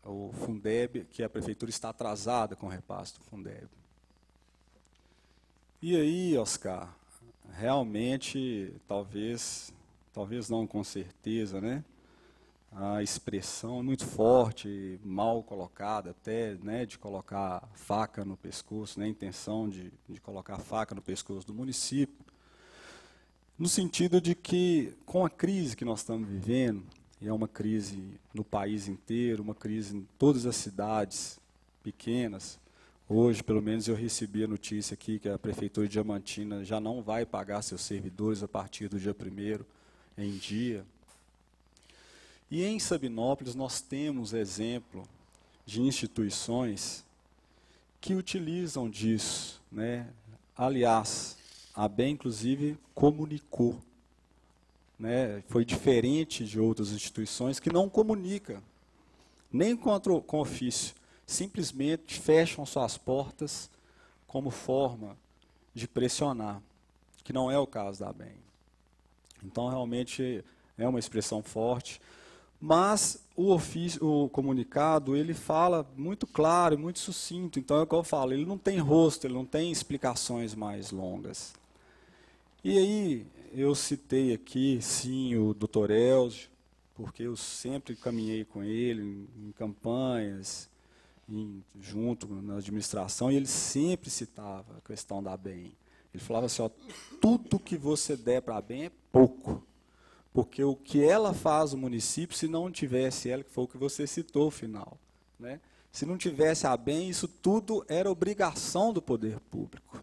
o Fundeb, que a prefeitura está atrasada com o repasse do Fundeb. E aí, Oscar, realmente, talvez não com certeza, né? A expressão é muito forte, mal colocada até, né, de colocar faca no pescoço, né, a intenção de colocar faca no pescoço do município, no sentido de que, com a crise que nós estamos vivendo, e é uma crise no país inteiro, uma crise em todas as cidades pequenas, hoje, pelo menos, eu recebi a notícia aqui que a Prefeitura de Diamantina já não vai pagar seus servidores a partir do dia 1º em dia. E em Sabinópolis nós temos exemplo de instituições que utilizam disso, né? Aliás, a BEM, inclusive, comunicou, né? Foi diferente de outras instituições que não comunicam, nem com ofício, simplesmente fecham suas portas como forma de pressionar, que não é o caso da BEM. Então, realmente, é uma expressão forte. Mas o comunicado, ele fala muito claro, muito sucinto. Então, é o que eu falo, ele não tem rosto, ele não tem explicações mais longas. E aí, eu citei aqui, sim, o Dr. Elzio, porque eu sempre caminhei com ele em campanhas, junto na administração, e ele sempre citava a questão da BEM. Ele falava assim, ó, tudo que você der para a BEM é pouco. Porque o que ela faz no município, se não tivesse ela, que foi o que você citou no final, né? Se não tivesse a BEM, isso tudo era obrigação do poder público.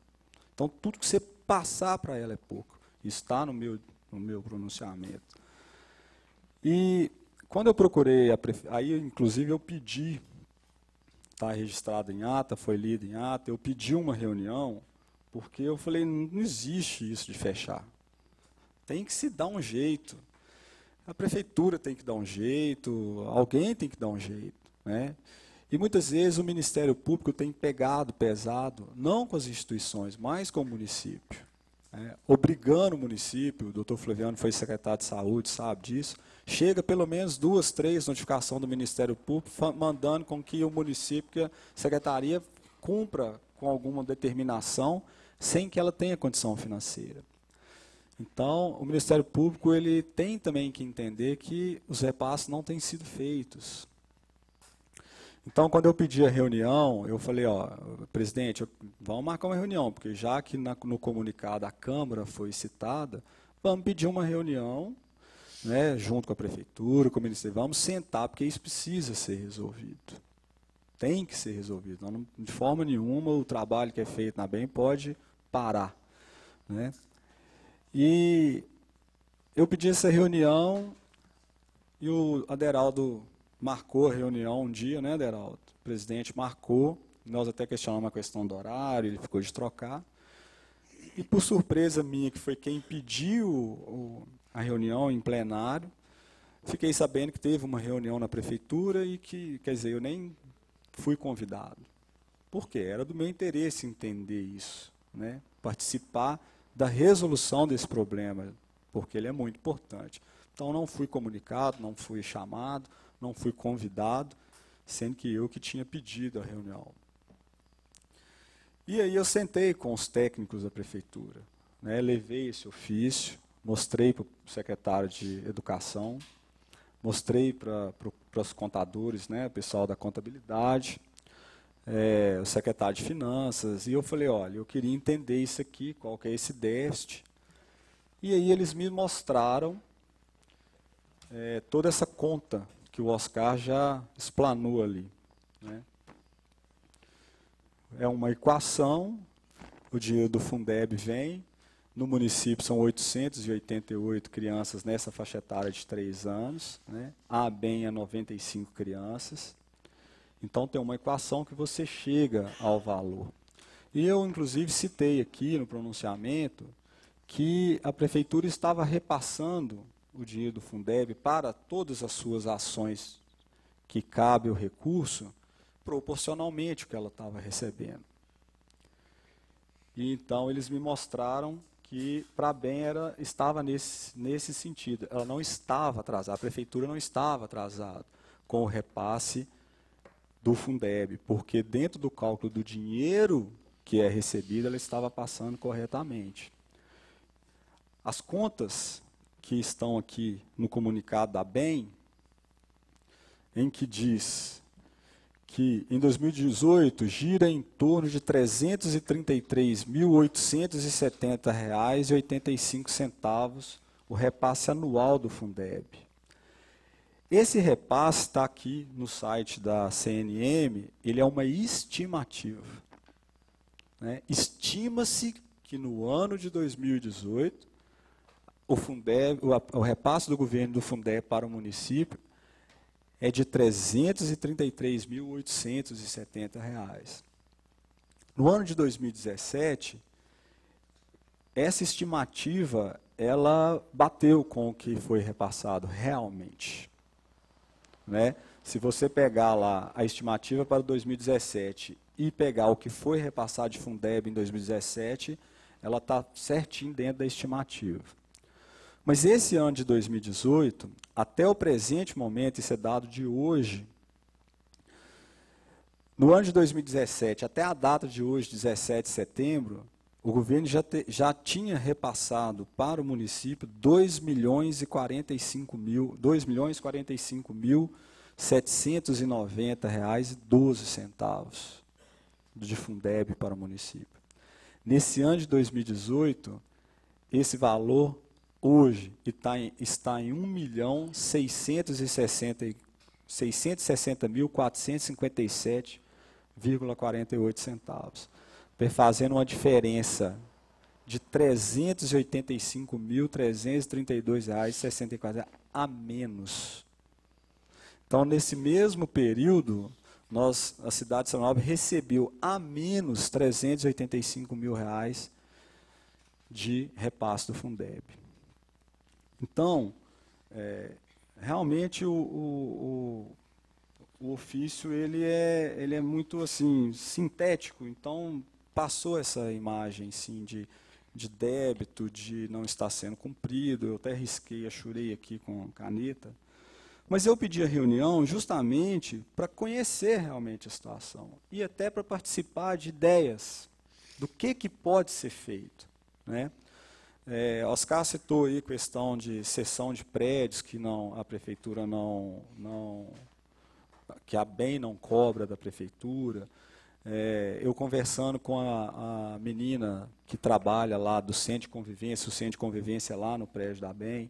Então, tudo que você passar para ela é pouco. Isso está no meu pronunciamento. E quando eu procurei, aí inclusive eu pedi, está registrado em ata, foi lido em ata, eu pedi uma reunião, porque eu falei, não existe isso de fechar. Tem que se dar um jeito. A prefeitura tem que dar um jeito, alguém tem que dar um jeito, né? E muitas vezes o Ministério Público tem pegado pesado, não com as instituições, mas com o município, né? Obrigando o município, o doutor Flaviano foi secretário de saúde, sabe disso, chega pelo menos 2, 3 notificações do Ministério Público, mandando com que o município, que a secretaria cumpra com alguma determinação, sem que ela tenha condição financeira. Então, o Ministério Público ele tem também que entender que os repasses não têm sido feitos. Então, quando eu pedi a reunião, eu falei, ó, presidente, vamos marcar uma reunião, porque já que no comunicado a Câmara foi citada, vamos pedir uma reunião, né, junto com a Prefeitura, com o Ministério, vamos sentar, porque isso precisa ser resolvido. Tem que ser resolvido. Não, de forma nenhuma, o trabalho que é feito na BEM pode parar, né? E eu pedi essa reunião e o Aderaldo marcou a reunião um dia, né, Aderaldo? O presidente marcou, nós até questionamos a questão do horário, ele ficou de trocar. E por surpresa minha, que foi quem pediu a reunião em plenário, fiquei sabendo que teve uma reunião na prefeitura e que, quer dizer, eu nem fui convidado. Por quê? Era do meu interesse entender isso, né? Participar da resolução desse problema, porque ele é muito importante. Então, não fui comunicado, não fui chamado, não fui convidado, sendo que eu que tinha pedido a reunião. E aí eu sentei com os técnicos da prefeitura, né, levei esse ofício, mostrei para o secretário de Educação, mostrei para os contadores, né, o pessoal da contabilidade, o secretário de Finanças, e eu falei, olha, eu queria entender isso aqui, qual que é esse déficit. E aí eles me mostraram toda essa conta que o Oscar já explanou ali, né. É uma equação, o dinheiro do Fundeb vem, no município são 888 crianças nessa faixa etária de 3 anos, né? A ABEM é 95 crianças. Então tem uma equação que você chega ao valor. E eu, inclusive, citei aqui no pronunciamento que a prefeitura estava repassando o dinheiro do Fundeb para todas as suas ações que cabe o recurso, proporcionalmente o que ela estava recebendo. E então eles me mostraram que para a ABEM estava nesse sentido. Ela não estava atrasada, a prefeitura não estava atrasada com o repasse do Fundeb, porque dentro do cálculo do dinheiro que é recebido, ela estava passando corretamente. As contas que estão aqui no comunicado da ABEM, em que diz que em 2018 gira em torno de R$ 333.870,85 o repasse anual do Fundeb. Esse repasse está aqui no site da CNM, ele é uma estimativa, né? Estima-se que no ano de 2018, o repasse do governo do Fundeb para o município é de R$ 333.870. No ano de 2017, essa estimativa ela bateu com o que foi repassado realmente, né? Se você pegar lá a estimativa para 2017 e pegar o que foi repassado de Fundeb em 2017, ela está certinho dentro da estimativa. Mas esse ano de 2018, até o presente momento, isso é dado de hoje, no ano de 2017, até a data de hoje, 17 de setembro, o governo já tinha repassado para o município R$ 2.045.790,12 de Fundeb para o município. Nesse ano de 2018, esse valor hoje está em R$ 1.660.457,48, fazendo uma diferença de R$ 385.332,64 a menos. Então, nesse mesmo período, a cidade de Silvanópolis recebeu a menos R$ 385 mil de repasse do Fundeb. Então, realmente o ofício ele é muito assim sintético. Então passou essa imagem sim de débito, de não estar sendo cumprido. Eu até risquei, achurei aqui com caneta. Mas eu pedi a reunião justamente para conhecer realmente a situação e até para participar de ideias do que pode ser feito, né? Oscar citou aí questão de cessão de prédios que a prefeitura que a ABEM não cobra da prefeitura. Eu conversando com a menina que trabalha lá do Centro de Convivência, o Centro de Convivência lá no prédio da ABEM,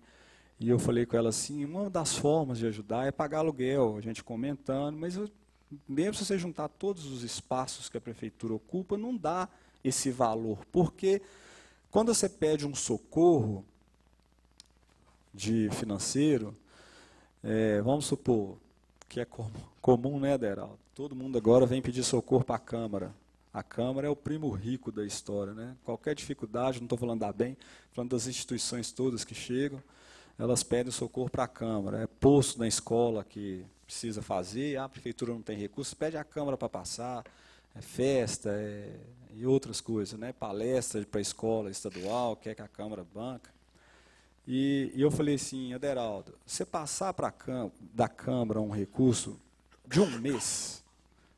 e eu falei com ela assim, uma das formas de ajudar é pagar aluguel, a gente comentando, mas mesmo se você juntar todos os espaços que a prefeitura ocupa, não dá esse valor, porque quando você pede um socorro financeiro, vamos supor que é comum, né, Aderaldo? Todo mundo agora vem pedir socorro para a Câmara. A Câmara é o primo rico da história, né? Qualquer dificuldade, não estou falando da ABEM, falando das instituições todas que chegam, elas pedem socorro para a Câmara. É posto na escola que precisa fazer, a prefeitura não tem recursos, pede à Câmara para passar, festa e outras coisas, né? Palestra para a escola estadual, quer que a Câmara banca. E eu falei assim, Aderaldo, você passar da Câmara um recurso de um mês,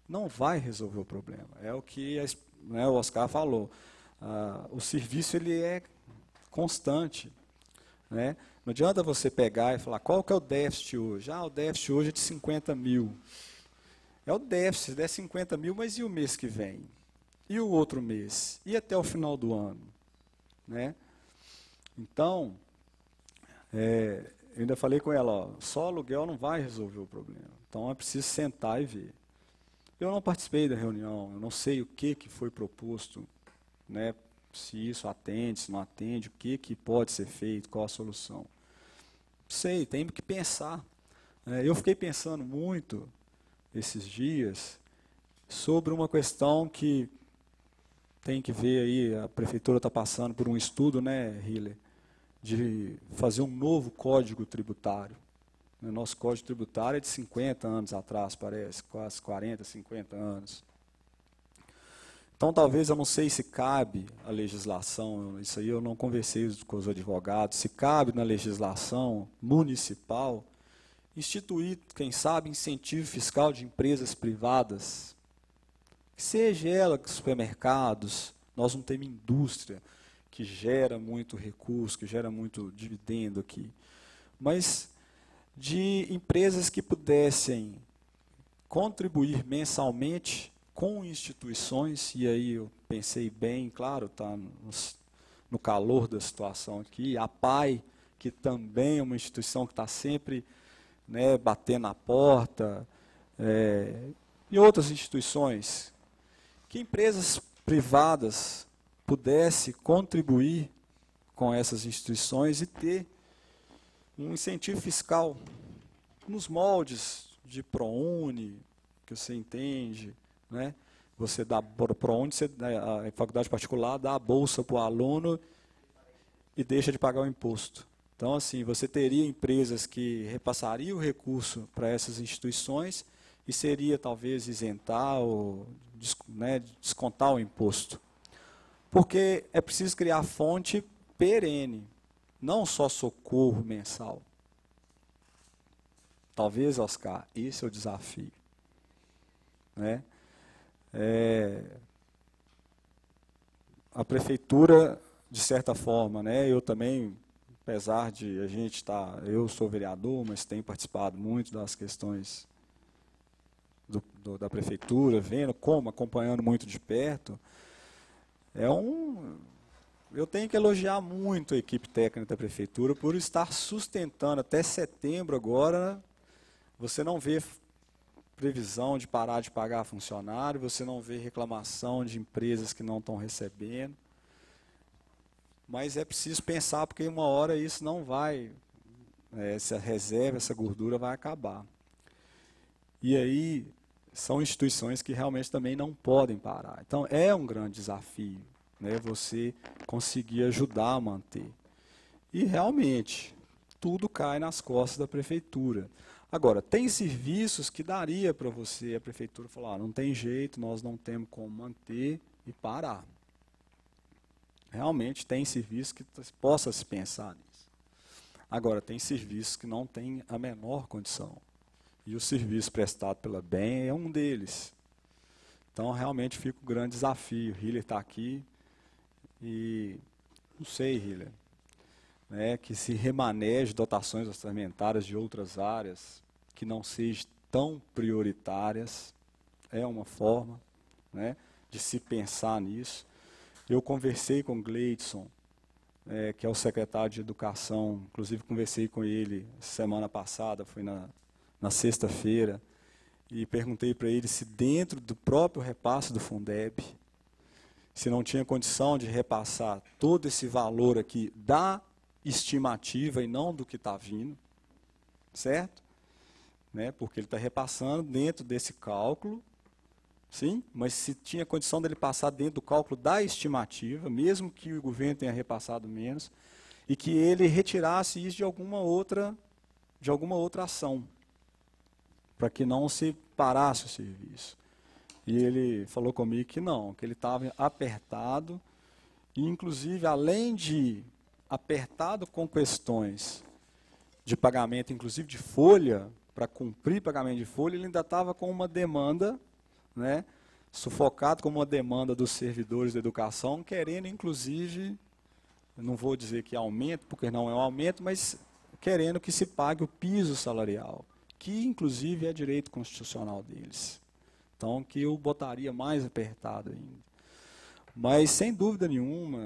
não vai resolver o problema. É o que né, o Oscar falou, o serviço ele é constante. Né? Não adianta você pegar e falar, qual que é o déficit hoje? O déficit hoje é de 50 mil. É o déficit, é 50 mil, mas e o mês que vem? E o outro mês? E até o final do ano? Né? Então, eu ainda falei com ela, só aluguel não vai resolver o problema. Então é preciso sentar e ver. Eu não participei da reunião, eu não sei o que foi proposto, né? Se isso atende, se não atende, o que pode ser feito, qual a solução. Sei, tem que pensar. Eu fiquei pensando muito esses dias sobre uma questão que tem que ver aí, a prefeitura está passando por um estudo, né, Hiller, de fazer um novo código tributário. O nosso código tributário é de 50 anos atrás, parece, quase 40, 50 anos. Então, talvez, eu não sei se cabe a legislação, isso aí eu não conversei com os advogados, se cabe na legislação municipal instituir, quem sabe, incentivo fiscal de empresas privadas, que seja ela supermercados, nós não temos indústria que gera muito recurso, que gera muito dividendo aqui, mas de empresas que pudessem contribuir mensalmente com instituições, e aí eu pensei bem, claro, está no calor da situação aqui, a PAI, que também é uma instituição que está sempre, né, batendo na porta, e outras instituições, que empresas privadas pudessem contribuir com essas instituições e ter um incentivo fiscal nos moldes de ProUni, que você entende, né? Você dá ProUni, a faculdade particular dá a bolsa para o aluno e deixa de pagar o imposto. Então, assim, você teria empresas que repassariam o recurso para essas instituições e seria, talvez, isentar ou, né, descontar o imposto. Porque é preciso criar fonte perene, não só socorro mensal. Talvez, Oscar, esse é o desafio. Né? A prefeitura, de certa forma, né, eu também, apesar de a gente estar, eu sou vereador, mas tenho participado muito das questões da prefeitura, vendo como, acompanhando muito de perto, eu tenho que elogiar muito a equipe técnica da prefeitura por estar sustentando até setembro agora. Você não vê previsão de parar de pagar funcionário, você não vê reclamação de empresas que não estão recebendo. Mas é preciso pensar, porque uma hora isso não vai, essa reserva, essa gordura vai acabar. E aí são instituições que realmente também não podem parar. Então é um grande desafio, né, você conseguir ajudar a manter. E realmente, tudo cai nas costas da prefeitura. Agora, tem serviços que daria para você, a prefeitura, falar, não tem jeito, nós não temos como manter e parar. Realmente tem serviços que possa se pensar nisso. Agora, tem serviços que não têm a menor condição. E o serviço prestado pela BEM é um deles. Então, realmente fica um grande desafio. O Hiller está aqui e, não sei, Hiller, né, que se remaneje dotações orçamentárias de outras áreas que não sejam tão prioritárias, é uma forma, né, de se pensar nisso. Eu conversei com o Gleidson, que é o secretário de Educação, inclusive conversei com ele semana passada, foi na sexta-feira, e perguntei para ele se dentro do próprio repasse do Fundeb, se não tinha condição de repassar todo esse valor aqui da estimativa e não do que está vindo, certo? Né, porque ele está repassando dentro desse cálculo, sim, mas se tinha condição dele passar dentro do cálculo da estimativa, mesmo que o governo tenha repassado menos, e que ele retirasse isso de alguma outra ação, para que não se parasse o serviço. E ele falou comigo que não, que ele estava apertado, e inclusive, além de apertado com questões de pagamento, inclusive de folha, para cumprir pagamento de folha, ele ainda estava com uma demanda, né, sufocado com uma demanda dos servidores da educação, querendo, inclusive, não vou dizer que aumento, porque não é um aumento, mas querendo que se pague o piso salarial, que, inclusive, é direito constitucional deles. Então, que eu botaria mais apertado ainda. Mas, sem dúvida nenhuma,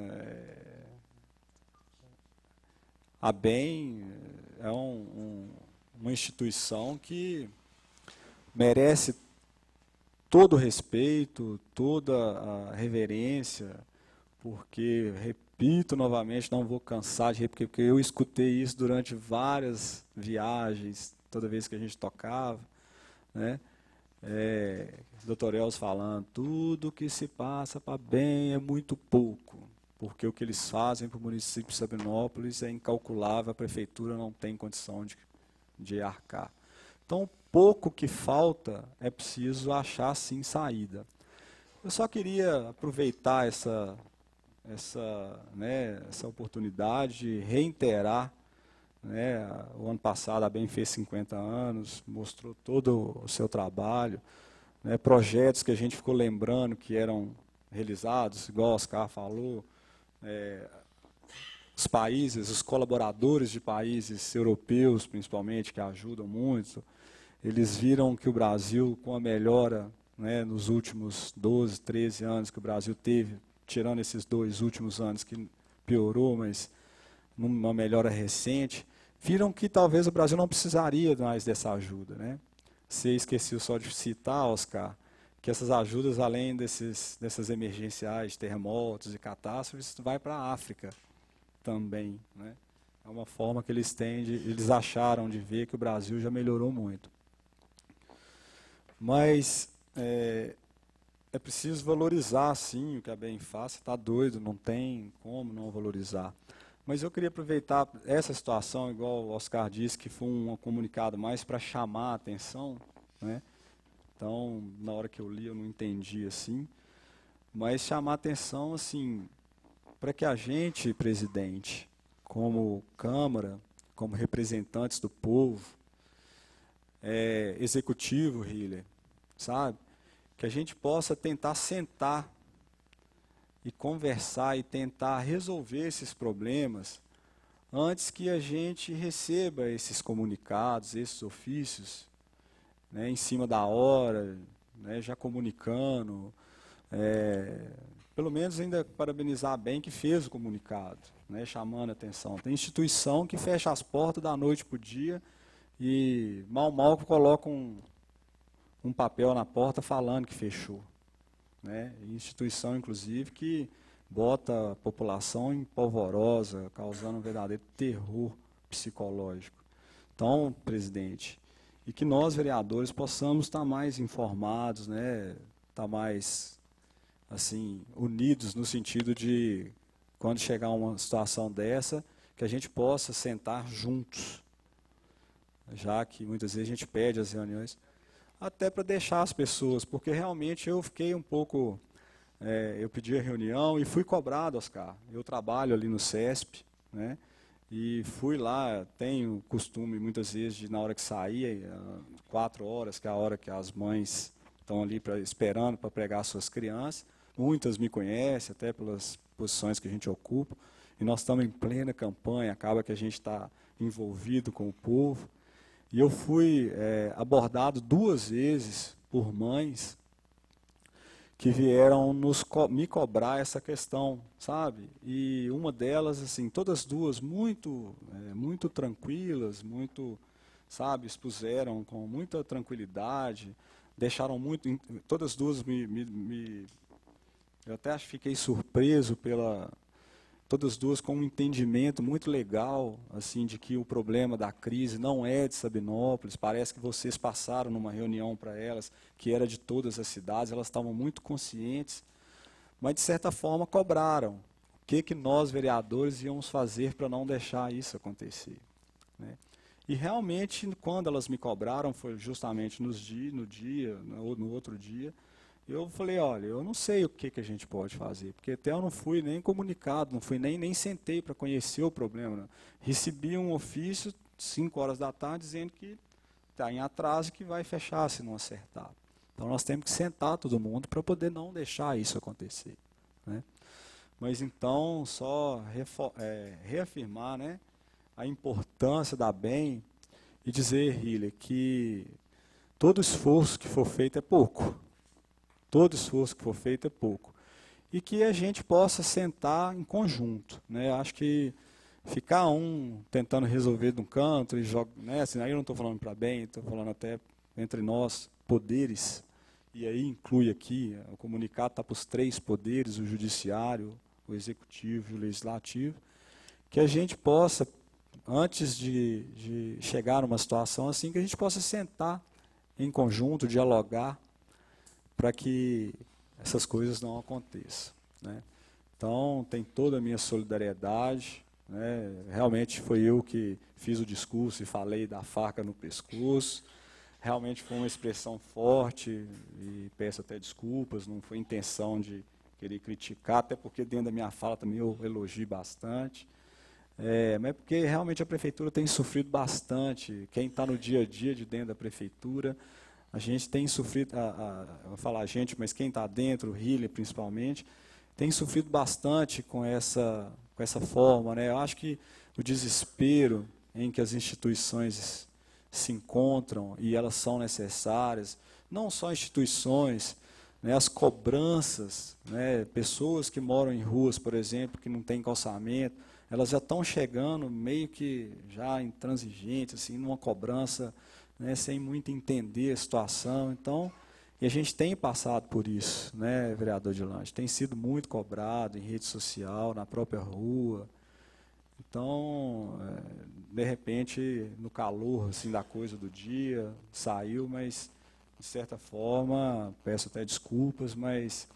a ABEM é uma instituição que merece todo o respeito, toda a reverência, porque, repito novamente, não vou cansar de repetir, porque eu escutei isso durante várias viagens, toda vez que a gente tocava, né? Dr. Elcio falando, tudo que se passa para bem é muito pouco, porque o que eles fazem para o município de Sabinópolis é incalculável, a prefeitura não tem condição de arcar. Então, o pouco que falta é preciso achar, sim, saída. Eu só queria aproveitar essa oportunidade de reiterar, né, o ano passado a ABEM fez 50 anos, mostrou todo o seu trabalho, né, projetos que a gente ficou lembrando que eram realizados, igual o Oscar falou, os países, os colaboradores de países europeus, principalmente, que ajudam muito, eles viram que o Brasil, com a melhora, né, nos últimos 12, 13 anos que o Brasil teve, tirando esses 2 últimos anos que piorou, mas numa melhora recente, viram que talvez o Brasil não precisaria mais dessa ajuda, né? Você esqueceu só de citar, Oscar, que essas ajudas, além dessas emergenciais, terremotos e catástrofes, vai para a África também, né? É uma forma que eles acharam de ver que o Brasil já melhorou muito. Mas é preciso valorizar, sim, o que a ABEM faz. Você está doido, não tem como não valorizar. Mas eu queria aproveitar essa situação, igual o Oscar disse, que foi um comunicado mais para chamar a atenção, né? Então, na hora que eu li, eu não entendi assim. Mas chamar a atenção, assim, para que a gente, presidente, como Câmara, como representantes do povo, executivo, Hiller, sabe? Que a gente possa tentar sentar e conversar e tentar resolver esses problemas antes que a gente receba esses comunicados, esses ofícios, né, em cima da hora, né, já comunicando, pelo menos ainda parabenizar a ABEM que fez o comunicado, né, chamando a atenção. Tem instituição que fecha as portas da noite para o dia e mal coloca um papel na porta falando que fechou, né? Instituição, inclusive, que bota a população em polvorosa, causando um verdadeiro terror psicológico. Então, presidente, e que nós, vereadores, possamos estar mais informados, né? Estar mais assim, unidos no sentido de, quando chegar uma situação dessa, que a gente possa sentar juntos, já que muitas vezes a gente pede as reuniões, até para deixar as pessoas, porque realmente eu fiquei um pouco, eu pedi a reunião e fui cobrado, Oscar. Eu trabalho ali no CESP, né, e fui lá, tenho costume muitas vezes de, na hora que sair, 4 horas, que é a hora que as mães estão ali esperando para pregar suas crianças, muitas me conhecem, até pelas posições que a gente ocupa, e nós estamos em plena campanha, acaba que a gente está envolvido com o povo. E eu fui abordado 2 vezes por mães que vieram me cobrar essa questão, sabe? E uma delas, assim, todas 2 muito tranquilas, muito, sabe, expuseram com muita tranquilidade, deixaram muito, todas 2 eu até fiquei surpreso todas 2 com um entendimento muito legal, assim, de que o problema da crise não é de Sabinópolis. Parece que vocês passaram numa reunião para elas, que era de todas as cidades, elas estavam muito conscientes, mas de certa forma cobraram. O que nós, vereadores, íamos fazer para não deixar isso acontecer, né? E realmente, quando elas me cobraram, foi justamente no outro dia, eu falei, olha, eu não sei o que a gente pode fazer, porque até eu não fui nem comunicado, não fui nem sentei para conhecer o problema, né? Recebi um ofício, 5 horas da tarde, dizendo que está em atraso e que vai fechar se não acertar. Então, nós temos que sentar todo mundo para poder não deixar isso acontecer, né? Mas, então, só reafirmar, né, a importância da ABEM e dizer, Hiller, que todo esforço que for feito é pouco. Todo esforço que for feito é pouco. E que a gente possa sentar em conjunto, né? Acho que ficar tentando resolver de um canto, e né? Assim, aí eu não estou falando para bem, estou falando até entre nós, poderes, e aí inclui aqui, o comunicado está para os 3 poderes, o judiciário, o executivo e o legislativo, que a gente possa, antes de chegar numa situação assim, que a gente possa sentar em conjunto, dialogar, para que essas coisas não aconteçam, né? Então, tem toda a minha solidariedade, né? Realmente foi eu que fiz o discurso e falei da faca no pescoço. Realmente foi uma expressão forte e peço até desculpas, não foi intenção de querer criticar, até porque dentro da minha fala também eu elogio bastante. Mas porque realmente a prefeitura tem sofrido bastante, quem está no dia a dia de dentro da prefeitura, a gente tem sofrido, eu vou falar a gente, mas quem está dentro, o Hiller principalmente, tem sofrido bastante com essa forma, né? Eu acho que o desespero em que as instituições se encontram e elas são necessárias, não só instituições, né, as cobranças, né, pessoas que moram em ruas, por exemplo, que não têm calçamento, elas já estão chegando meio que já intransigentes, assim, numa cobrança, né, sem muito entender a situação. Então, e a gente tem passado por isso, né, vereador Dilange, tem sido muito cobrado em rede social, na própria rua. Então, de repente, no calor assim, da coisa do dia, saiu, mas, de certa forma, peço até desculpas, mas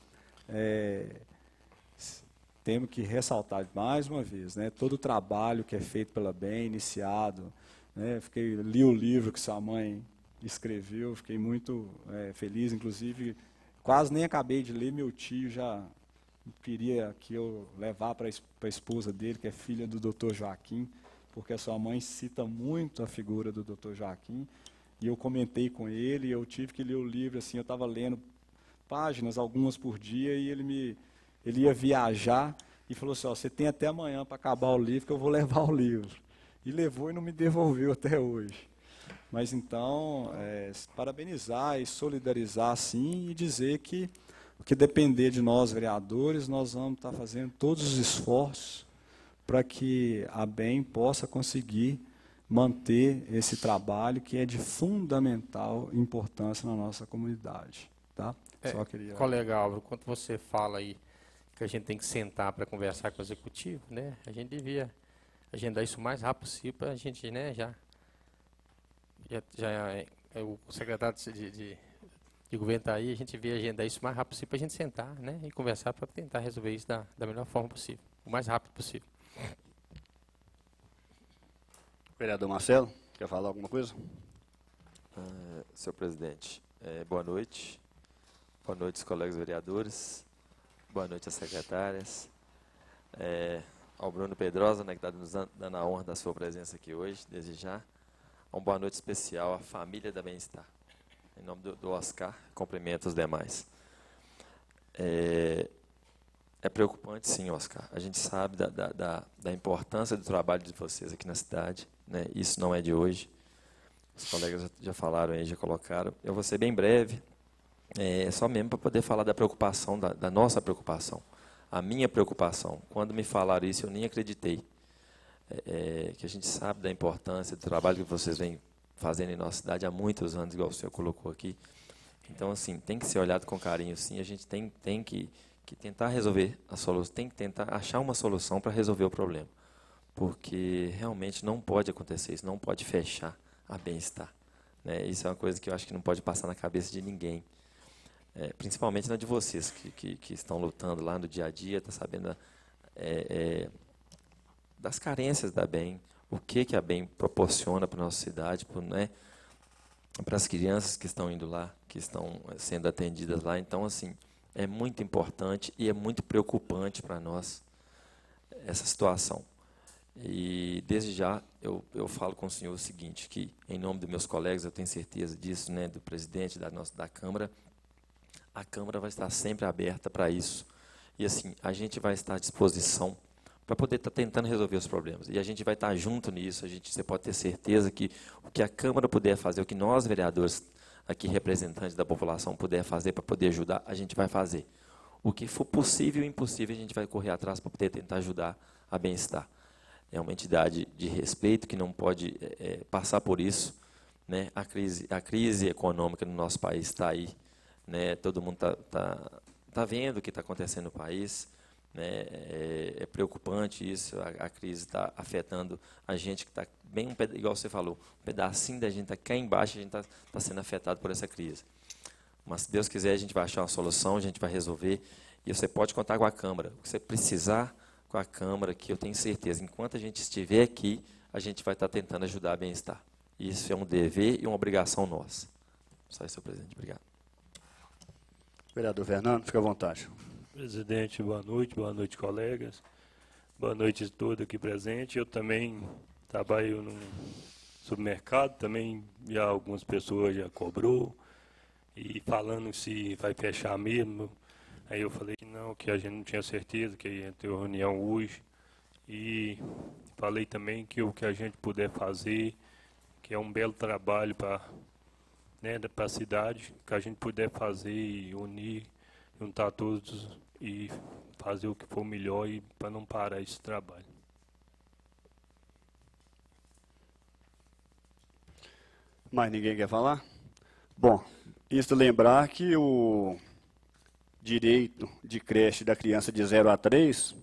temos que ressaltar mais uma vez, né, todo o trabalho que é feito pela BEM, iniciado, né, li o livro que sua mãe escreveu, fiquei muito feliz, inclusive, quase nem acabei de ler, meu tio já queria que eu levar para a esposa dele, que é filha do Dr. Joaquim, porque a sua mãe cita muito a figura do Dr. Joaquim, e eu comentei com ele, e eu tive que ler o livro, assim, eu estava lendo páginas, algumas por dia, e ele ia viajar, e falou assim, você tem até amanhã para acabar o livro, que eu vou levar o livro. E levou e não me devolveu até hoje. Mas então, parabenizar e solidarizar, sim, e dizer que o que depender de nós, vereadores, nós vamos estar fazendo todos os esforços para que a BEM possa conseguir manter esse trabalho que é de fundamental importância na nossa comunidade. Tá? Só queria... Colega Álvaro, quando você fala aí que a gente tem que sentar para conversar com o executivo, né, a gente devia agendar isso o mais rápido possível para a gente, né, o secretário de governo está aí, a gente devia agendar isso o mais rápido possível para a gente sentar, né, e conversar para tentar resolver isso da melhor forma possível, o mais rápido possível. Vereador Marcelo, quer falar alguma coisa? Senhor presidente, boa noite. Boa noite, os colegas vereadores. Boa noite, as secretárias. Ao Bruno Pedrosa, né, que está nos dando a honra da sua presença aqui hoje, desde já. Uma boa noite especial à família da Bem-Estar. Em nome do Oscar, cumprimento os demais. É preocupante, sim, Oscar. A gente sabe da importância do trabalho de vocês aqui na cidade, né? Isso não é de hoje. Os colegas já falaram aí, já colocaram. Eu vou ser bem breve, só mesmo para poder falar da preocupação, da nossa preocupação. A minha preocupação. Quando me falaram isso, eu nem acreditei. Que a gente sabe da importância do trabalho que vocês vêm fazendo em nossa cidade há muitos anos, igual o senhor colocou aqui. Então, assim, tem que ser olhado com carinho, sim. A gente tem que tentar resolver a solução, tem que tentar achar uma solução para resolver o problema. Porque realmente não pode acontecer isso, não pode fechar a Bem-Estar, né? Isso é uma coisa que eu acho que não pode passar na cabeça de ninguém. Principalmente na de vocês, que estão lutando lá no dia a dia, está sabendo das carências da BEM, o que a BEM proporciona para a nossa cidade, né, para as crianças que estão indo lá, que estão sendo atendidas lá. Então, assim, é muito importante e é muito preocupante para nós essa situação. E, desde já, eu falo com o senhor o seguinte, que, em nome dos meus colegas, eu tenho certeza disso, né, do presidente da Câmara, A Câmara vai estar sempre aberta para isso. E assim, a gente vai estar à disposição para poder estar tentando resolver os problemas. E a gente vai estar junto nisso, você pode ter certeza que o que a Câmara puder fazer, o que nós, vereadores, aqui representantes da população, puder fazer para poder ajudar, a gente vai fazer. O que for possível e impossível, a gente vai correr atrás para poder tentar ajudar a Bem-Estar. É uma entidade de respeito que não pode passar por isso, né? A crise econômica no nosso país está aí, né? Todo mundo tá vendo o que está acontecendo no país, né? É preocupante isso, a crise está afetando a gente que está bem, igual você falou, um pedacinho da gente está cá embaixo, a gente está sendo afetado por essa crise. Mas, se Deus quiser, a gente vai achar uma solução, a gente vai resolver, e você pode contar com a Câmara. O que você precisar com a Câmara, que eu tenho certeza, enquanto a gente estiver aqui, a gente vai estar tentando ajudar a Bem-Estar. Isso é um dever e uma obrigação nossa. Só isso, senhor presidente. Obrigado. Vereador Fernando, fica à vontade. Presidente, boa noite, colegas. Boa noite a todos aqui presentes. Eu também trabalho num supermercado, também já algumas pessoas já cobrou, e falando se vai fechar mesmo. Aí eu falei que não, que a gente não tinha certeza, que ia ter reunião hoje. E falei também que o que a gente puder fazer, que é um belo trabalho para a cidade, que a gente puder fazer e unir, juntar todos e fazer o que for melhor e para não parar esse trabalho. Mais ninguém quer falar? Bom, isso lembrar que o direito de creche da criança de 0 a 3,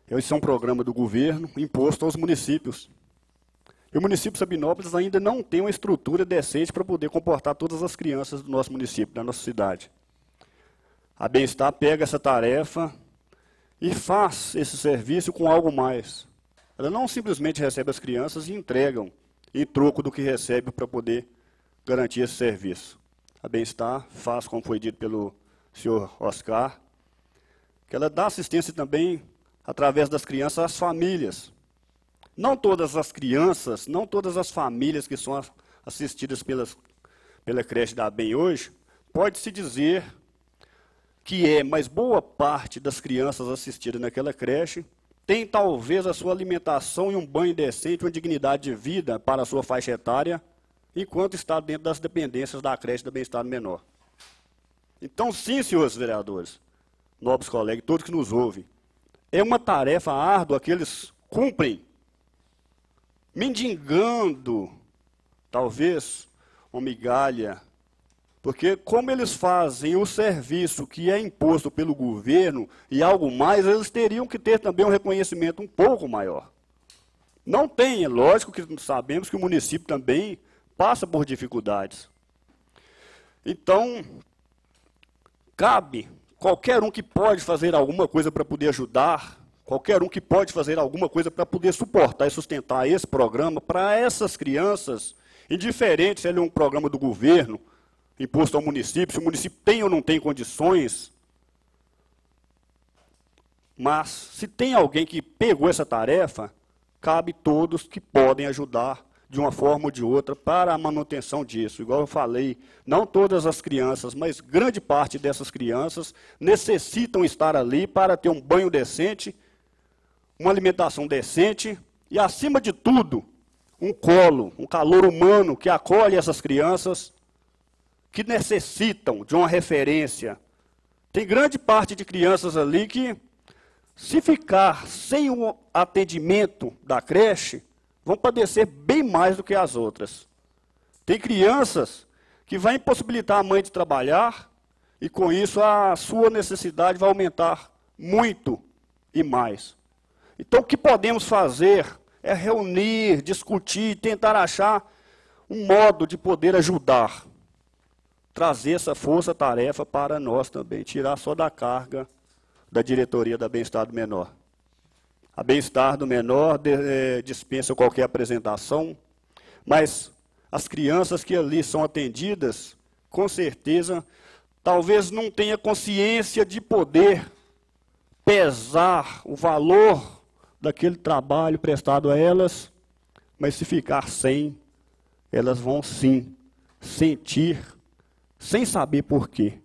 esse é um programa do governo imposto aos municípios. E o município de Sabinópolis ainda não tem uma estrutura decente para poder comportar todas as crianças do nosso município, da nossa cidade. A Bem-Estar pega essa tarefa e faz esse serviço com algo mais. Ela não simplesmente recebe as crianças e entregam em troco do que recebe para poder garantir esse serviço. A Bem-Estar faz, como foi dito pelo senhor Oscar, que ela dá assistência também através das crianças às famílias. Não todas as crianças, não todas as famílias que são assistidas pela creche da Bem hoje, pode-se dizer que mas boa parte das crianças assistidas naquela creche tem talvez a sua alimentação e um banho decente, uma dignidade de vida para a sua faixa etária, enquanto está dentro das dependências da creche da Bem-Estar Menor. Então, sim, senhores vereadores, nobres colegas, todos que nos ouvem, é uma tarefa árdua que eles cumprem, mendigando, talvez, uma migalha, porque como eles fazem o serviço que é imposto pelo governo e algo mais, eles teriam que ter também um reconhecimento um pouco maior. Não tem, é lógico que sabemos que o município também passa por dificuldades. Então, cabe qualquer um que pode fazer alguma coisa para poder ajudar, qualquer um que pode fazer alguma coisa para poder suportar e sustentar esse programa para essas crianças, indiferente se ele é um programa do governo, imposto ao município, se o município tem ou não tem condições, mas se tem alguém que pegou essa tarefa, cabe todos que podem ajudar de uma forma ou de outra para a manutenção disso. Igual eu falei, não todas as crianças, mas grande parte dessas crianças necessitam estar ali para ter um banho decente, uma alimentação decente e, acima de tudo, um colo, um calor humano que acolhe essas crianças que necessitam de uma referência. Tem grande parte de crianças ali que, se ficar sem o atendimento da creche, vão padecer bem mais do que as outras. Tem crianças que vai impossibilitar a mãe de trabalhar e, com isso, a sua necessidade vai aumentar muito e mais. Então, o que podemos fazer é reunir, discutir, tentar achar um modo de poder ajudar. Trazer essa força-tarefa para nós também, tirar só da carga da diretoria da Bem-Estar do Menor. A Bem-Estar do Menor dispensa qualquer apresentação, mas as crianças que ali são atendidas, com certeza, talvez não tenha consciência de poder pesar o valor daquele trabalho prestado a elas, mas se ficar sem, elas vão sim sentir, sem saber por quê,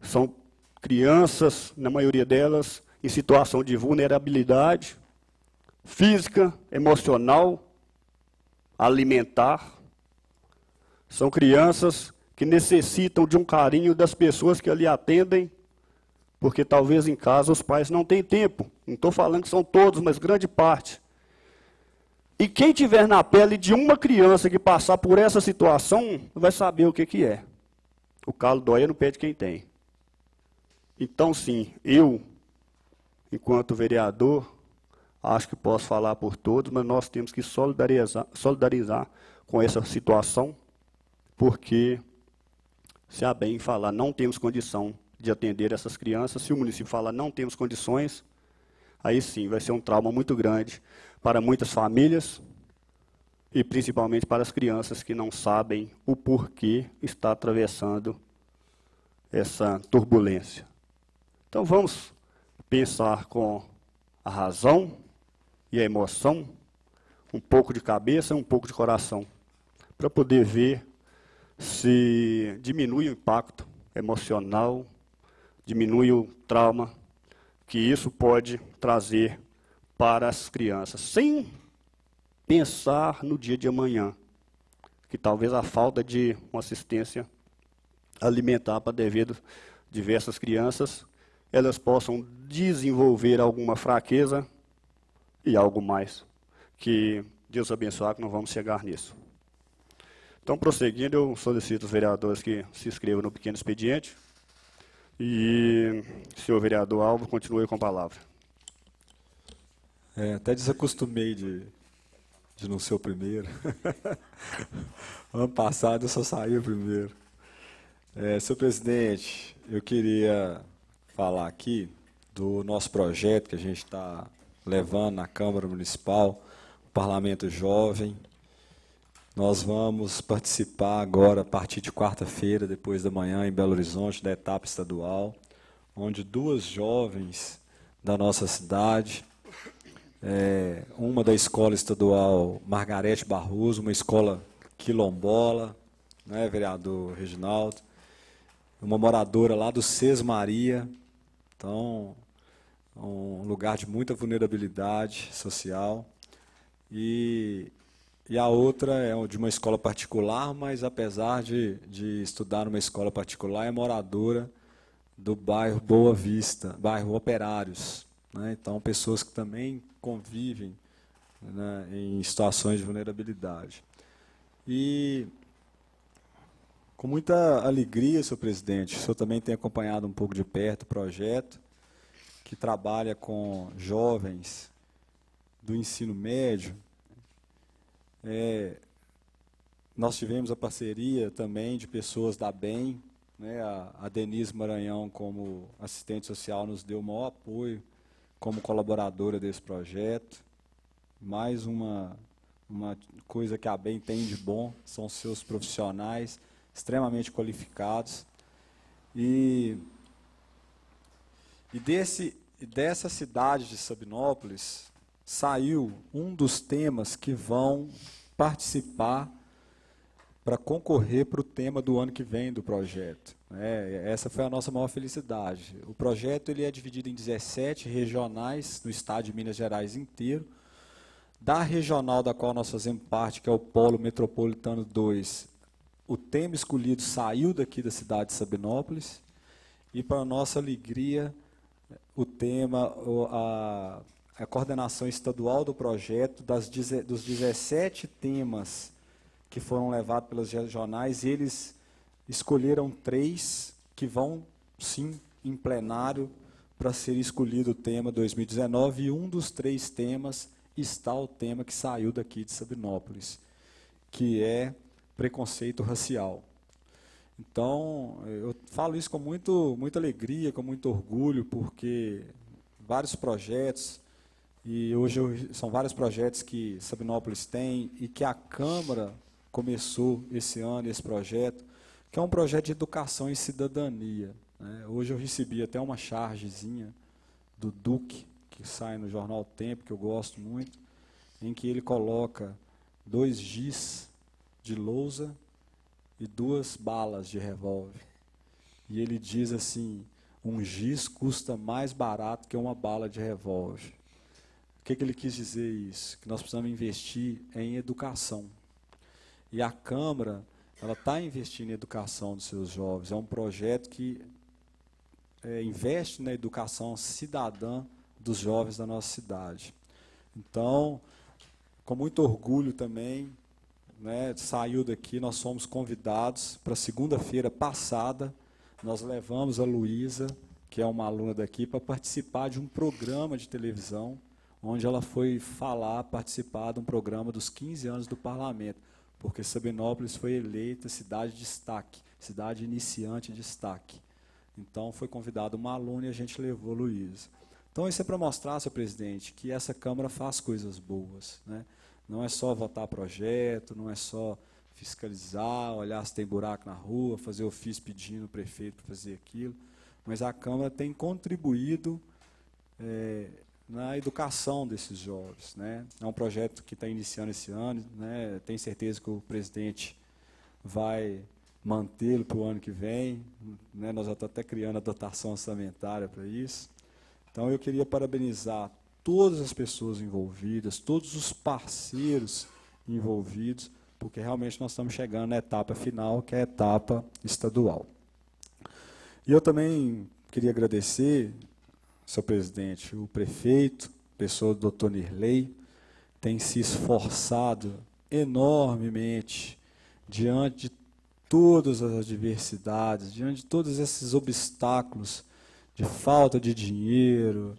São crianças, na maioria delas, em situação de vulnerabilidade física, emocional, alimentar. São crianças que necessitam de um carinho das pessoas que ali atendem, porque talvez em casa os pais não têm tempo. Não estou falando que são todos, mas grande parte. E quem tiver na pele de uma criança que passar por essa situação, vai saber o que é. O calo dói no pé de quem tem. Então, sim, eu, enquanto vereador, acho que posso falar por todos, mas nós temos que solidarizar com essa situação, porque, se a bem falar, não temos condição de atender essas crianças, se o município falar não temos condições, aí sim vai ser um trauma muito grande para muitas famílias e principalmente para as crianças que não sabem o porquê está atravessando essa turbulência. Então vamos pensar com a razão e a emoção, um pouco de cabeça, um pouco de coração, para poder ver se diminui o impacto emocional, diminui o trauma que isso pode trazer para as crianças, sem pensar no dia de amanhã, que talvez a falta de uma assistência alimentar para diversas crianças, elas possam desenvolver alguma fraqueza e algo mais. Que Deus abençoe, que não vamos chegar nisso. Então, prosseguindo, eu solicito os vereadores que se inscrevam no pequeno expediente. E, senhor vereador Alvo, continue com a palavra. Até desacostumei de não ser o primeiro. Ano passado eu só saí o primeiro. Senhor presidente, eu queria falar aqui do nosso projeto que a gente está levando na Câmara Municipal, o Parlamento Jovem. Nós vamos participar agora, a partir de quarta-feira, depois da manhã, em Belo Horizonte, da etapa estadual, onde 2 jovens da nossa cidade, uma da escola estadual Margarete Barroso, uma escola quilombola, né, vereador Reginaldo, uma moradora lá do Sesmaria, então, um lugar de muita vulnerabilidade social, e a outra é de uma escola particular, mas apesar de estudar numa escola particular, é moradora do bairro Boa Vista, bairro Operários, né? Então, pessoas que também convivem, né, em situações de vulnerabilidade. E, com muita alegria, senhor presidente, o senhor também tem acompanhado um pouco de perto o projeto, que trabalha com jovens do ensino médio. Nós tivemos a parceria também de pessoas da BEM, né, a Denise Maranhão, como assistente social, nos deu o maior apoio como colaboradora desse projeto. Mais uma coisa que a BEM tem de bom, são seus profissionais extremamente qualificados. E dessa cidade de Sabinópolis saiu um dos temas que vão participar para concorrer para o tema do ano que vem do projeto. Essa foi a nossa maior felicidade. O projeto ele é dividido em 17 regionais no estado de Minas Gerais inteiro. Da regional da qual nós fazemos parte, que é o Polo Metropolitano 2, o tema escolhido saiu daqui da cidade de Sabinópolis. E, para nossa alegria, o tema, a coordenação estadual do projeto, dos 17 temas que foram levados pelas regionais, eles escolheram 3 que vão, sim, em plenário para ser escolhido o tema 2019, e um dos 3 temas está o tema que saiu daqui de Sabinópolis, que é preconceito racial. Então, eu falo isso com muita alegria, com muito orgulho, porque vários projetos, e hoje são vários projetos que Sabinópolis tem e que a Câmara começou esse ano, esse projeto, que é um projeto de educação e cidadania, né? Hoje eu recebi até uma chargezinha do Duque, que sai no jornal Tempo, que eu gosto muito, em que ele coloca 2 giz de lousa e 2 balas de revólver. e ele diz assim, um giz custa mais barato que uma bala de revólver. O que ele quis dizer isso? Que nós precisamos investir em educação. E a Câmara, ela está investindo em educação dos seus jovens. É um projeto que investe na educação cidadã dos jovens da nossa cidade. Então, com muito orgulho também, né, saiu daqui, nós fomos convidados para segunda-feira passada, nós levamos a Luísa, que é uma aluna daqui, para participar de um programa de televisão, onde ela foi participar de um programa dos 15 anos do Parlamento, porque Sabinópolis foi eleita cidade de destaque, cidade iniciante de destaque. Então, foi convidada uma aluna e a gente levou a Luísa. Então, isso é para mostrar, senhor presidente, que essa Câmara faz coisas boas, né? Não é só votar projeto, não é só fiscalizar, olhar se tem buraco na rua, fazer ofício pedindo o prefeito para fazer aquilo, mas a Câmara tem contribuído na educação desses jovens, né? É um projeto que está iniciando esse ano, né? Tenho certeza que o presidente vai mantê-lo para o ano que vem, né? Nós já estamos até criando a dotação orçamentária para isso. Então, eu queria parabenizar todas as pessoas envolvidas, todos os parceiros envolvidos, porque realmente nós estamos chegando na etapa final, que é a etapa estadual. E eu também queria agradecer, senhor presidente, o prefeito, pessoa do doutor Nirley, tem se esforçado enormemente diante de todas as adversidades, diante de todos esses obstáculos de falta de dinheiro,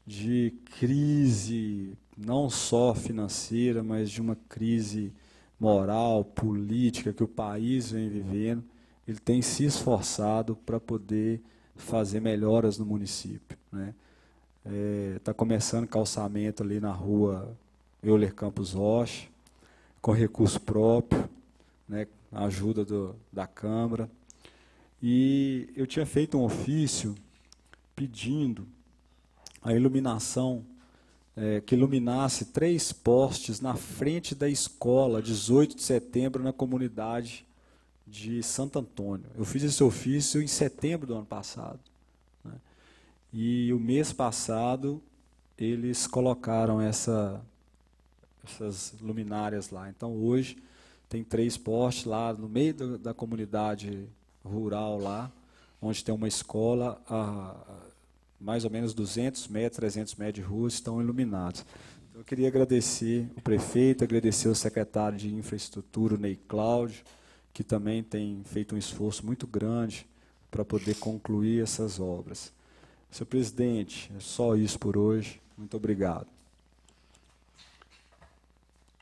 de crise não só financeira, mas de uma crise moral, política que o país vem vivendo. Ele tem se esforçado para poder fazer melhoras no município, né? Está começando calçamento ali na rua Euler Campos Rocha, com recurso próprio, né, a ajuda da Câmara. E eu tinha feito um ofício pedindo a iluminação, que iluminasse 3 postes na frente da escola, 18 de setembro, na comunidade de Santo Antônio. Eu fiz esse ofício em setembro do ano passado, né? E o mês passado eles colocaram essas luminárias lá. Então, hoje, tem 3 postes lá no meio da comunidade rural lá, onde tem uma escola, mais ou menos 200 metros, 300 metros de rua estão iluminados. Então, eu queria agradecer o prefeito, agradecer o secretário de Infraestrutura, o Ney Cláudio, que também tem feito um esforço muito grande para poder concluir essas obras. Senhor presidente, é só isso por hoje. Muito obrigado.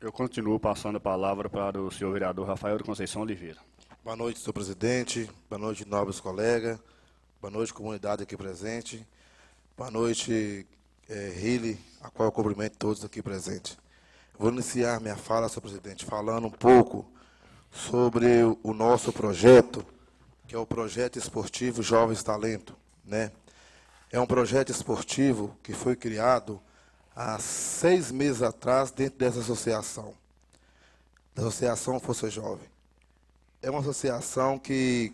Eu continuo passando a palavra para o senhor vereador Rafael de Conceição Oliveira. Boa noite, senhor presidente. Boa noite, nobres colegas. Boa noite, comunidade aqui presente. Boa noite, Rile, a qual eu cumprimento todos aqui presentes. Vou iniciar minha fala, senhor presidente, falando um pouco sobre o nosso projeto, que é o Projeto Esportivo Jovens Talento, né? É um projeto esportivo que foi criado há 6 meses atrás dentro dessa associação, da Associação Força Jovem. É uma associação que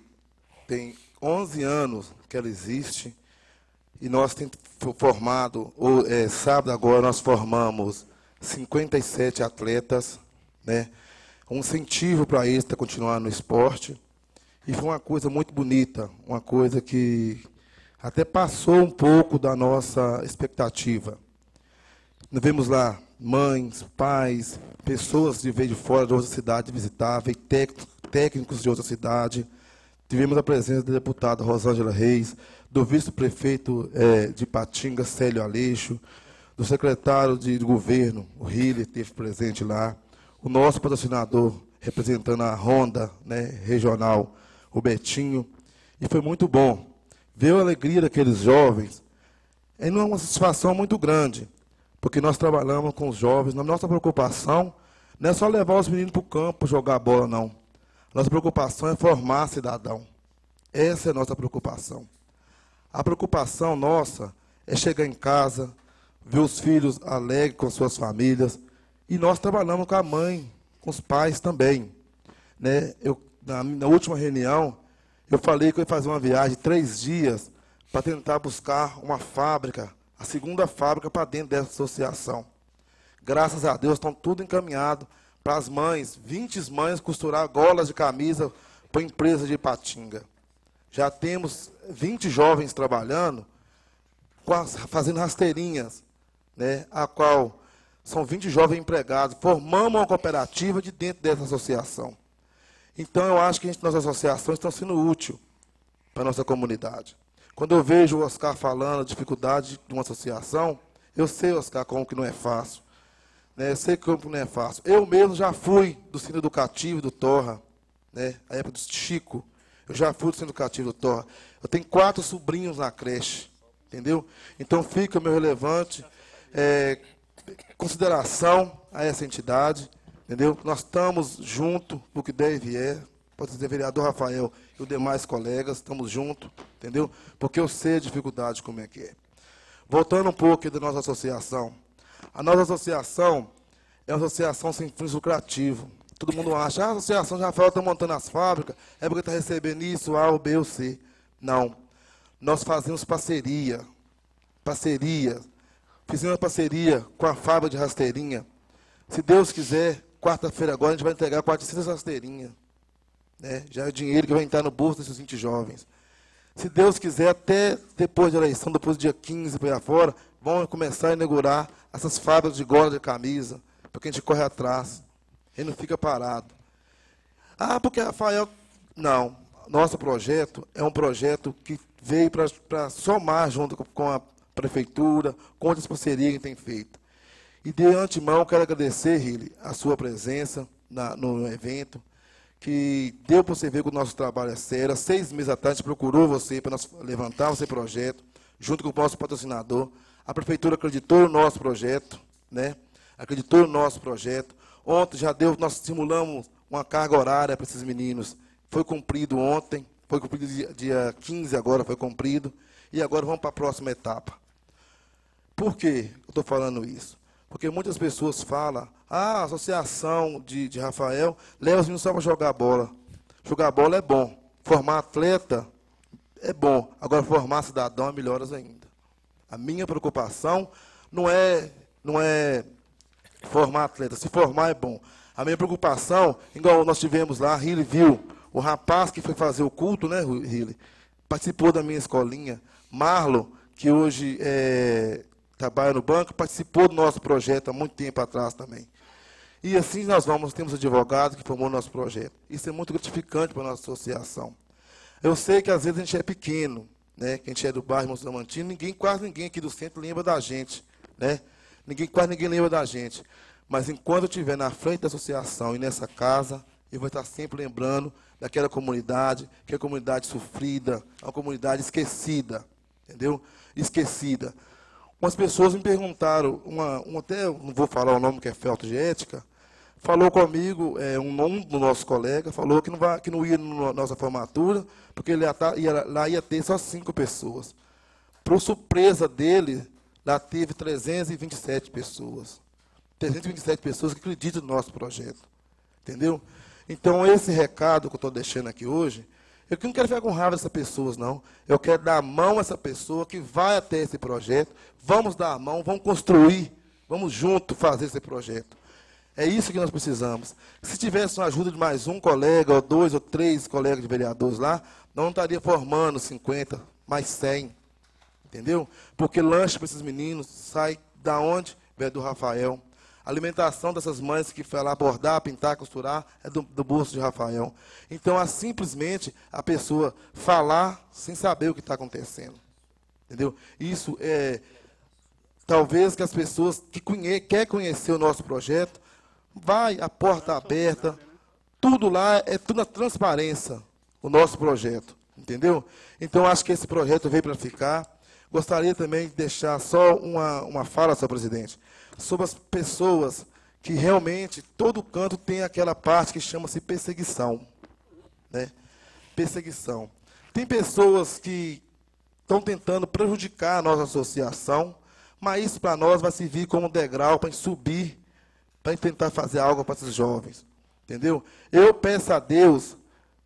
tem 11 anos que ela existe, e nós temos formado, sábado agora nós formamos 57 atletas, né? Um incentivo para eles para continuar no esporte, e foi uma coisa muito bonita, uma coisa que até passou um pouco da nossa expectativa. Nós vemos lá mães, pais, pessoas que veio de fora de outra cidade visitar, veio técnicos de outra cidade. Tivemos a presença da deputada Rosângela Reis, do vice-prefeito de Patinga, Célio Aleixo, do secretário de governo, o Rile, esteve presente lá, o nosso patrocinador, representando a Honda, né, regional, o Betinho, e foi muito bom ver a alegria daqueles jovens. É uma satisfação muito grande, porque nós trabalhamos com os jovens. Nossa preocupação não é só levar os meninos para o campo jogar bola, não. Nossa preocupação é formar cidadão. Essa é a nossa preocupação. A preocupação nossa é chegar em casa, ver os filhos alegres com suas famílias, e nós trabalhamos com a mãe, com os pais também, né? Na última reunião, eu falei que eu ia fazer uma viagem de 3 dias para tentar buscar uma fábrica, a segunda fábrica para dentro dessa associação. Graças a Deus, estão tudo encaminhado para as mães, 20 mães costurar golas de camisa para a empresa de Ipatinga. Já temos 20 jovens trabalhando, fazendo rasteirinhas, né, a qual são 20 jovens empregados. Formamos uma cooperativa de dentro dessa associação. Então, eu acho que nossas associações estão sendo úteis para a nossa comunidade. Quando eu vejo o Oscar falando da dificuldade de uma associação, eu sei, Oscar, como que não é fácil. Né? Eu sei como que não é fácil. Eu mesmo já fui do Centro Educativo do Torra, né? A época do Chico. Eu já fui do Centro Educativo do Torra. Eu tenho 4 sobrinhos na creche, entendeu? Então, fica o meu relevante consideração a essa entidade, entendeu? Nós estamos juntos, no que der e vier, pode ser vereador Rafael e os demais colegas, estamos juntos, entendeu? Porque eu sei a dificuldade como é que é. Voltando um pouco aqui da nossa associação. A nossa associação é uma associação sem fins lucrativos. Todo mundo acha, a associação de Rafael está montando as fábricas, é porque está recebendo isso, A, ou B ou C. Não. Nós fazemos parceria. Fizemos uma parceria com a fábrica de rasteirinha. Se Deus quiser, quarta-feira agora, a gente vai entregar 400 rasteirinhas. Né? Já é o dinheiro que vai entrar no bolso desses 20 jovens. Se Deus quiser, até depois da eleição, depois do dia 15 para aí fora, vão começar a inaugurar essas fábricas de gola de camisa, porque a gente corre atrás. Ele não fica parado. Ah, porque Rafael... Não. Nosso projeto é um projeto que veio para somar junto com a prefeitura, com outras parcerias que a gente tem feito. E de antemão, quero agradecer, Hili, a sua presença no evento, que deu para você ver que o nosso trabalho é sério. 6 meses atrás, a gente procurou você para nós levantar esse projeto, junto com o nosso patrocinador. A prefeitura acreditou no nosso projeto, né? Acreditou no nosso projeto. Ontem nós simulamos uma carga horária para esses meninos. Foi cumprido ontem, foi cumprido dia 15 agora, foi cumprido. E agora vamos para a próxima etapa. Por que eu estou falando isso? Porque muitas pessoas falam, a associação de Rafael leva os meninos só para jogar bola. Jogar bola é bom. Formar atleta é bom. Agora, formar cidadão é melhor ainda. A minha preocupação não é formar atleta. Se formar é bom. A minha preocupação, igual nós tivemos lá, a Hili viu, o rapaz que foi fazer o culto, né, Hili, participou da minha escolinha. Marlon, que hoje trabalha no banco, participou do nosso projeto há muito tempo atrás também. E assim temos advogado que formou o nosso projeto. Isso é muito gratificante para a nossa associação. Eu sei que às vezes a gente é pequeno, né, que a gente é do bairro Monsanto, quase ninguém aqui do centro lembra da gente, né? Quase ninguém lembra da gente. Mas enquanto eu estiver na frente da associação e nessa casa, eu vou estar sempre lembrando daquela comunidade, que é uma comunidade sofrida, uma comunidade esquecida, entendeu? Esquecida. Umas pessoas me perguntaram, até não vou falar o nome que é falta de ética, falou comigo, um do nosso colega, falou que não ia na nossa formatura, porque lá ia ter só 5 pessoas. Por surpresa dele, lá teve 327 pessoas. 327 pessoas que acreditam no nosso projeto. Entendeu? Então, esse recado que eu estou deixando aqui hoje, eu não quero ficar com raiva dessas pessoas, não. Eu quero dar a mão a essa pessoa que vai até esse projeto. Vamos dar a mão, vamos construir, vamos junto fazer esse projeto. É isso que nós precisamos. Se tivesse uma ajuda de mais um colega, ou 2 ou 3 colegas de vereadores lá, nós não estaríamos formando 50, mais 100. Entendeu? Porque lanche para esses meninos sai da onde? Veio do Rafael. A alimentação dessas mães que foi lá bordar, pintar, costurar, é do bolso de Rafael. Então, simplesmente a pessoa falar sem saber o que está acontecendo. Entendeu? Isso é, talvez que as pessoas que querem conhecer o nosso projeto, vai, a porta aberta, tudo lá, é tudo na transparência, o nosso projeto. Entendeu? Então, acho que esse projeto veio para ficar. Gostaria também de deixar só uma fala, senhor presidente, sobre as pessoas que realmente, todo canto tem aquela parte que chama-se perseguição. Né? Perseguição. Tem pessoas que estão tentando prejudicar a nossa associação, mas isso para nós vai servir como degrau para a gente subir, para tentar fazer algo para esses jovens. Entendeu? Eu peço a Deus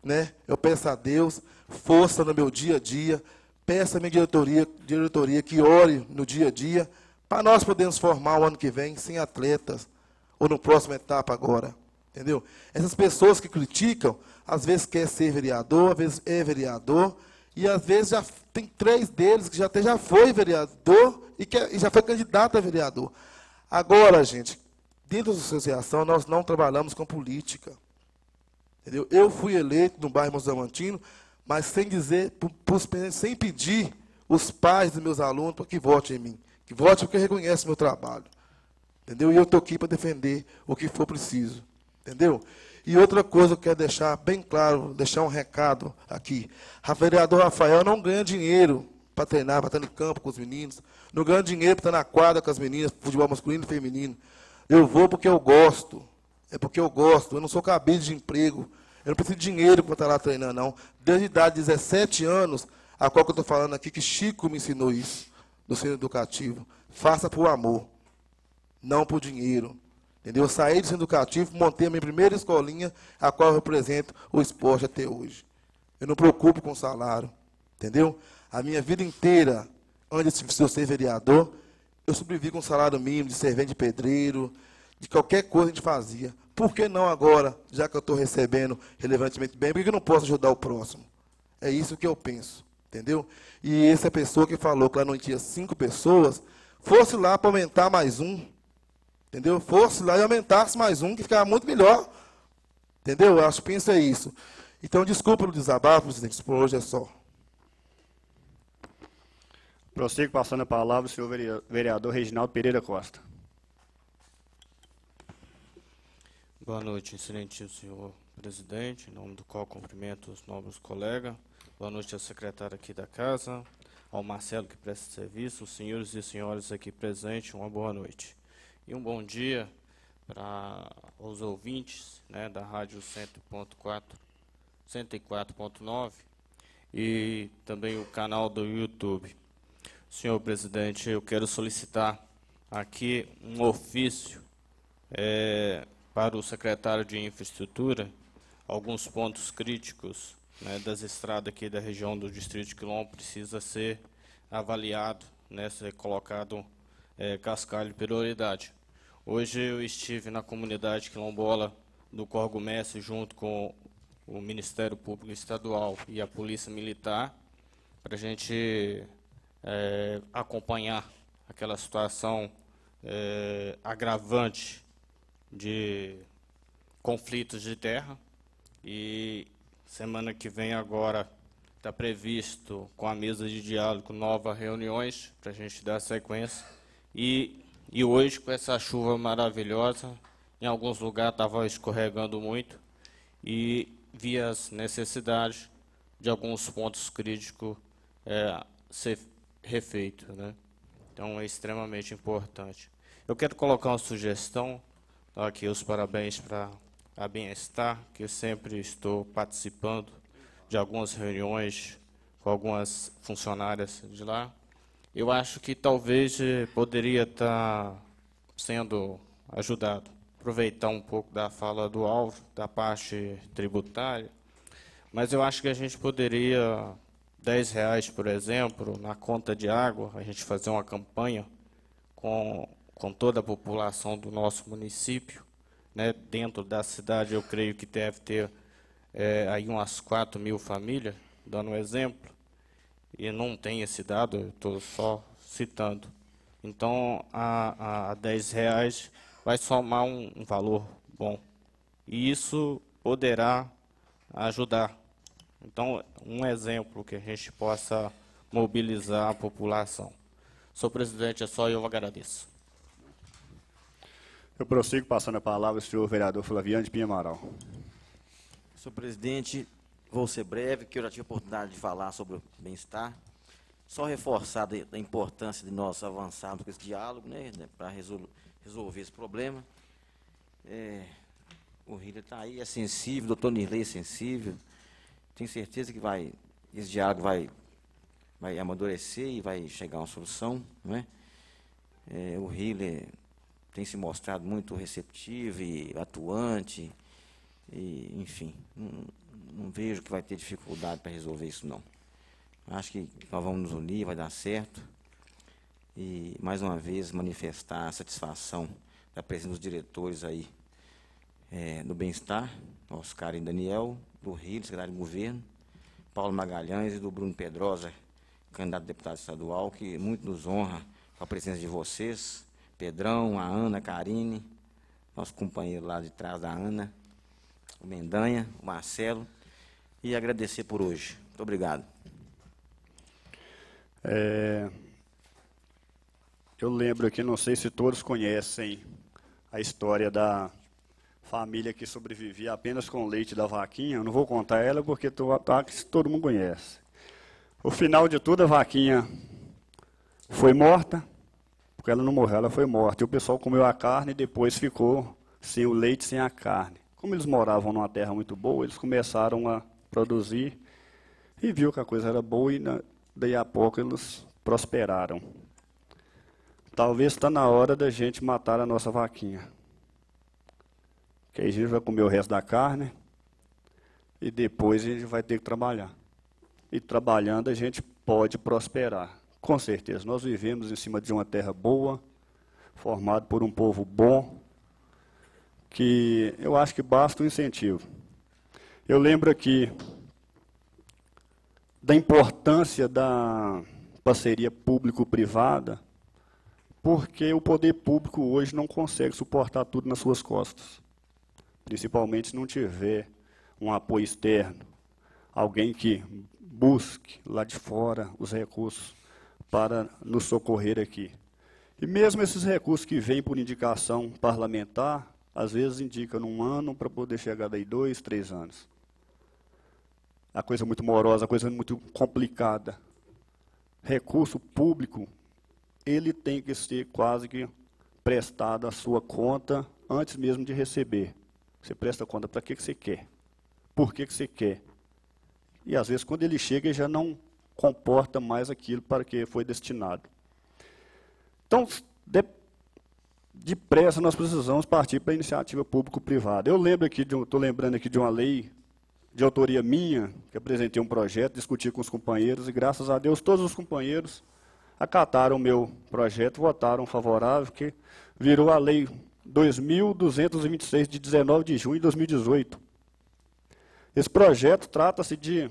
né? Eu peço a Deus força no meu dia a dia, peço à minha diretoria que ore no dia a dia, para nós podermos formar o ano que vem 100 atletas, ou no próximo etapa agora, entendeu? Essas pessoas que criticam, às vezes quer ser vereador, às vezes é vereador, e às vezes já tem 3 deles que já foi vereador e já foi candidato a vereador. Agora, gente, dentro da associação, nós não trabalhamos com política. Entendeu? Eu fui eleito no bairro Mozamantino, mas sem dizer, sem pedir os pais dos meus alunos para que votem em mim. Que votem porque reconhecem o meu trabalho. Entendeu? E eu estou aqui para defender o que for preciso. Entendeu? E outra coisa que eu quero deixar bem claro, deixar um recado aqui. O vereador Rafael não ganha dinheiro para treinar, para estar no campo com os meninos. Não ganha dinheiro para estar na quadra com as meninas, futebol masculino e feminino. Eu vou porque eu gosto. É porque eu gosto. Eu não sou cabide de emprego. Eu não preciso de dinheiro para estar lá treinando, não. Desde a idade de 17 anos, a qual que eu estou falando aqui, que Chico me ensinou isso, no centro educativo. Faça por amor, não por dinheiro. Entendeu? Eu saí do centro educativo, montei a minha primeira escolinha, a qual eu represento o esporte até hoje. Eu não me preocupo com salário. Entendeu? A minha vida inteira, antes de eu ser vereador, eu sobrevivi com um salário mínimo de servente de pedreiro, de qualquer coisa a gente fazia. Por que não agora, já que eu estou recebendo relevantemente bem, por que eu não posso ajudar o próximo? É isso que eu penso, entendeu? E essa pessoa que falou que lá não tinha 5 pessoas, fosse lá para aumentar mais um, entendeu? Fosse lá e aumentasse mais um, que ficava muito melhor, entendeu? Eu acho que pensa isso. Então, desculpa o desabafo, presidente, por hoje é só. Prossigo passando a palavra ao senhor vereador Reginaldo Pereira Costa. Boa noite, excelentíssimo senhor presidente, em nome do qual cumprimento os nobres colegas. Boa noite ao secretário aqui da casa, ao Marcelo que presta serviço, os senhores e senhoras aqui presentes, uma boa noite. E um bom dia para os ouvintes, né, da Rádio 104.9 e também o canal do YouTube. Senhor presidente, eu quero solicitar aqui um ofício para o secretário de Infraestrutura, alguns pontos críticos, né, das estradas aqui da região do Distrito de Quilombo precisa ser avaliado, né, ser colocado cascalho de prioridade. Hoje eu estive na comunidade quilombola do Corgo Mestre junto com o Ministério Público Estadual e a Polícia Militar para a gente acompanhar aquela situação agravante de conflitos de terra, e semana que vem agora está previsto com a mesa de diálogo novas reuniões para a gente dar sequência, e hoje com essa chuva maravilhosa, em alguns lugares estava escorregando muito e via as necessidades de alguns pontos críticos ser refeito, né? Então é extremamente importante. Eu quero colocar uma sugestão. Aqui os parabéns para a Bem-Estar, que eu sempre estou participando de algumas reuniões com algumas funcionárias de lá. Eu acho que talvez poderia estar sendo ajudado. Aproveitar um pouco da fala do Alvo, da parte tributária, mas eu acho que a gente poderia, R$10, por exemplo, na conta de água, a gente fazer uma campanha com toda a população do nosso município, né? Dentro da cidade, eu creio que deve ter aí umas 4.000 famílias, dando um exemplo, e não tem esse dado, eu estou só citando. Então, a R$10 vai somar um valor bom, e isso poderá ajudar. Então, um exemplo que a gente possa mobilizar a população. Senhor presidente, é só eu agradeço. Eu prossigo passando a palavra ao senhor vereador Flaviano de Pinha Amaral. Senhor presidente, vou ser breve, que eu já tive a oportunidade de falar sobre o bem-estar. Só reforçar da importância de nós avançarmos com esse diálogo, né, para resolver esse problema. O Rio está aí, é sensível, o doutor Nirley é sensível. Tenho certeza que esse diálogo vai amadurecer e vai chegar a uma solução, não é? O Rio tem se mostrado muito receptivo e atuante, e, enfim, não vejo que vai ter dificuldade para resolver isso, não. Acho que nós vamos nos unir, vai dar certo. E, mais uma vez, manifestar a satisfação da presença dos diretores aí do Bem-Estar, Oscar e Daniel, do Rio, secretário de Governo, Paulo Magalhães e do Bruno Pedrosa, candidato a deputado estadual, que muito nos honra com a presença de vocês, Pedrão, a Ana, a Karine, nosso companheiro lá de trás da Ana, o Mendanha, o Marcelo, e agradecer por hoje. Muito obrigado. Eu lembro aqui, não sei se todos conhecem a história da família que sobrevivia apenas com o leite da vaquinha. Eu não vou contar ela porque todo mundo conhece. O final de tudo, a vaquinha foi morta, porque ela não morreu, ela foi morta. E o pessoal comeu a carne e depois ficou sem o leite, sem a carne. Como eles moravam numa terra muito boa, eles começaram a produzir e viu que a coisa era boa e daí a pouco eles prosperaram. Talvez está na hora da gente matar a nossa vaquinha. Que aí a gente vai comer o resto da carne e depois a gente vai ter que trabalhar. E trabalhando a gente pode prosperar. Com certeza, nós vivemos em cima de uma terra boa, formado por um povo bom, que eu acho que basta um incentivo. Eu lembro aqui da importância da parceria público-privada, porque o poder público hoje não consegue suportar tudo nas suas costas. Principalmente se não tiver um apoio externo, alguém que busque lá de fora os recursos para nos socorrer aqui. E mesmo esses recursos que vêm por indicação parlamentar, às vezes indicam num ano para poder chegar daí 2, 3 anos. A coisa muito morosa, a coisa muito complicada. Recurso público, ele tem que ser quase que prestado à sua conta antes mesmo de receber. Você presta conta para que você quer, por que você quer. E às vezes quando ele chega, ele já não comporta mais aquilo para que foi destinado. Então, depressa nós precisamos partir para a iniciativa público-privada. Eu lembro aqui, estou lembrando aqui de uma lei de autoria minha, que apresentei um projeto, discuti com os companheiros, e graças a Deus todos os companheiros acataram o meu projeto, votaram favorável, que virou a lei 2.226, de 19 de junho de 2018. Esse projeto trata-se de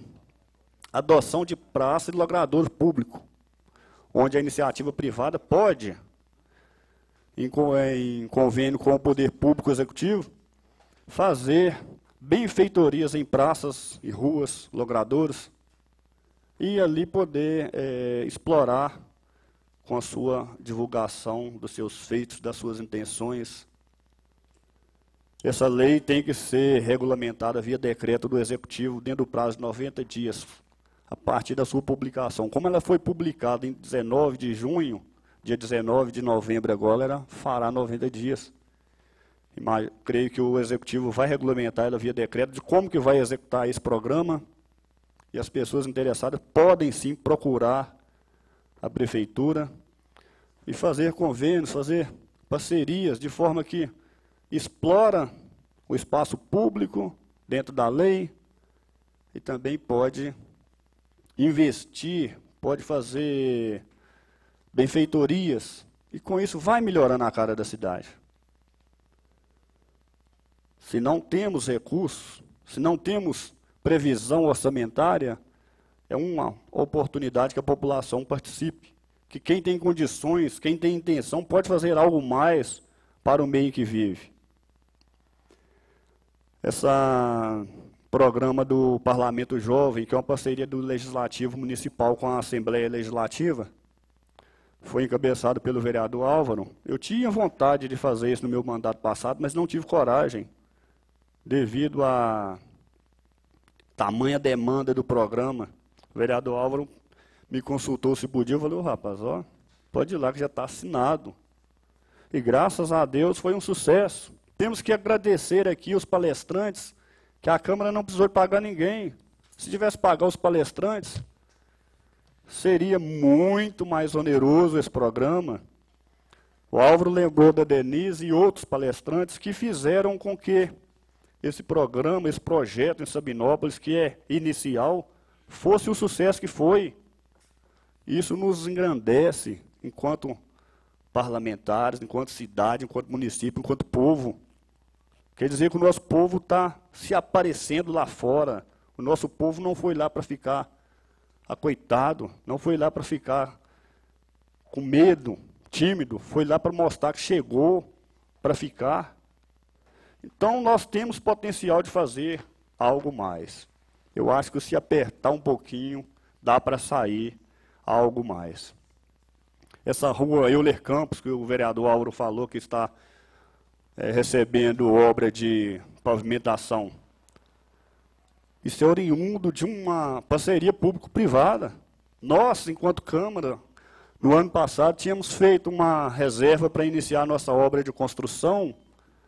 adoção de praça de logrador público, onde a iniciativa privada pode, em convênio com o poder público executivo, fazer benfeitorias em praças e ruas, logradouros, e ali poder explorar com a sua divulgação dos seus feitos, das suas intenções. Essa lei tem que ser regulamentada via decreto do Executivo dentro do prazo de 90 dias, a partir da sua publicação. Como ela foi publicada em 19 de junho, dia 19 de novembro agora, ela fará 90 dias. Creio que o Executivo vai regulamentar ela via decreto de como que vai executar esse programa, e as pessoas interessadas podem sim procurar a Prefeitura e fazer convênios, fazer parcerias, de forma que explora o espaço público dentro da lei e também pode investir, pode fazer benfeitorias, e com isso vai melhorando a cara da cidade. Se não temos recursos, se não temos previsão orçamentária, é uma oportunidade que a população participe, que quem tem condições, quem tem intenção, pode fazer algo mais para o meio que vive. Esse programa do Parlamento Jovem, que é uma parceria do Legislativo Municipal com a Assembleia Legislativa, foi encabeçado pelo vereador Álvaro. Eu tinha vontade de fazer isso no meu mandato passado, mas não tive coragem, devido à tamanha demanda do programa. O vereador Álvaro me consultou se podia, eu falei, rapaz, pode ir lá que já está assinado. E graças a Deus foi um sucesso. Temos que agradecer aqui os palestrantes, que a Câmara não precisou pagar ninguém. Se tivesse que pagar os palestrantes, seria muito mais oneroso esse programa. O Álvaro lembrou da Denise e outros palestrantes que fizeram com que esse programa, esse projeto em Sabinópolis, que é inicial, fosse o sucesso que foi. Isso nos engrandece enquanto parlamentares, enquanto cidade, enquanto município, enquanto povo. Quer dizer que o nosso povo está se aparecendo lá fora. O nosso povo não foi lá para ficar acoitado, não foi lá para ficar com medo, tímido, foi lá para mostrar que chegou para ficar. Então, nós temos potencial de fazer algo mais. Eu acho que se apertar um pouquinho, dá para sair algo mais. Essa rua Euler Campos, que o vereador Auro falou que está recebendo obra de pavimentação, isso é oriundo de uma parceria público-privada. Nós, enquanto Câmara, no ano passado, tínhamos feito uma reserva para iniciar nossa obra de construção,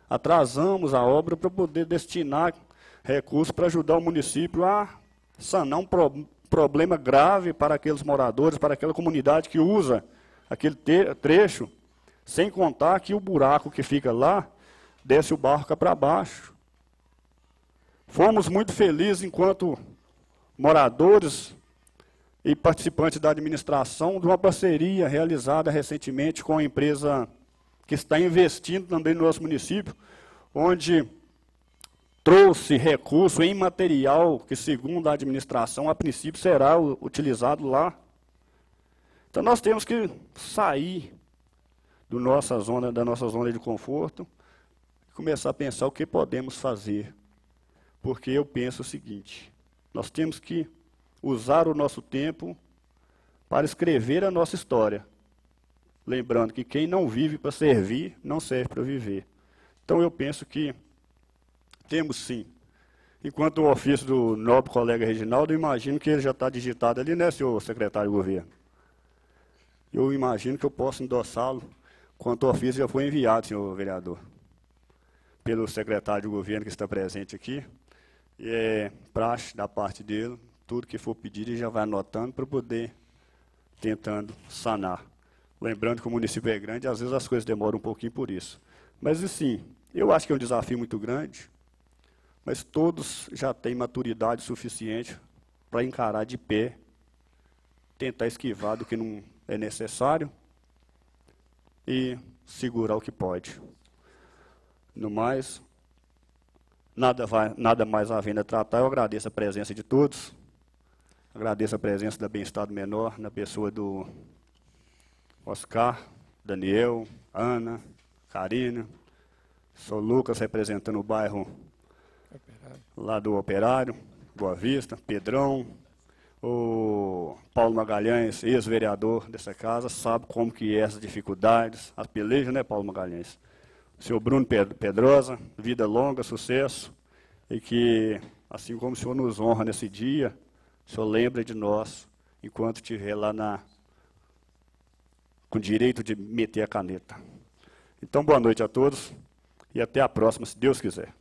atrasamos a obra para poder destinar recursos para ajudar o município a sanar um problema grave para aqueles moradores, para aquela comunidade que usa aquele trecho, sem contar que o buraco que fica lá, desce o barro cá para baixo. Fomos muito felizes enquanto moradores e participantes da administração de uma parceria realizada recentemente com a empresa que está investindo também no nosso município, onde trouxe recurso em material que, segundo a administração, a princípio será utilizado lá. Então nós temos que sair da nossa zona de conforto e começar a pensar o que podemos fazer. Porque eu penso o seguinte, nós temos que usar o nosso tempo para escrever a nossa história. Lembrando que quem não vive para servir, não serve para viver. Então eu penso que temos sim. Enquanto o ofício do nobre colega Reginaldo, eu imagino que ele já está digitado ali, né, senhor secretário de governo? Eu imagino que eu posso endossá-lo, quanto o ofício já foi enviado, senhor vereador, pelo secretário de governo que está presente aqui. E é praxe da parte dele, tudo que for pedido ele já vai anotando para poder tentando sanar. Lembrando que o município é grande, às vezes as coisas demoram um pouquinho por isso. Mas, assim, eu acho que é um desafio muito grande, mas todos já têm maturidade suficiente para encarar de pé, tentar esquivar do que não é necessário e segurar o que pode. No mais, nada mais havendo a tratar, eu agradeço a presença de todos, agradeço a presença da Bem-Estar do Menor, na pessoa do Oscar, Daniel, Ana, Karina, sou Lucas, representando o bairro lá do Operário, Boa Vista, Pedrão, o Paulo Magalhães, ex-vereador dessa casa, sabe como que é essas dificuldades, as pelejas, né, Paulo Magalhães? O senhor Bruno Pedrosa, vida longa, sucesso, e que, assim como o senhor nos honra nesse dia, o senhor lembra de nós, enquanto estiver lá com direito de meter a caneta. Então, boa noite a todos, e até a próxima, se Deus quiser.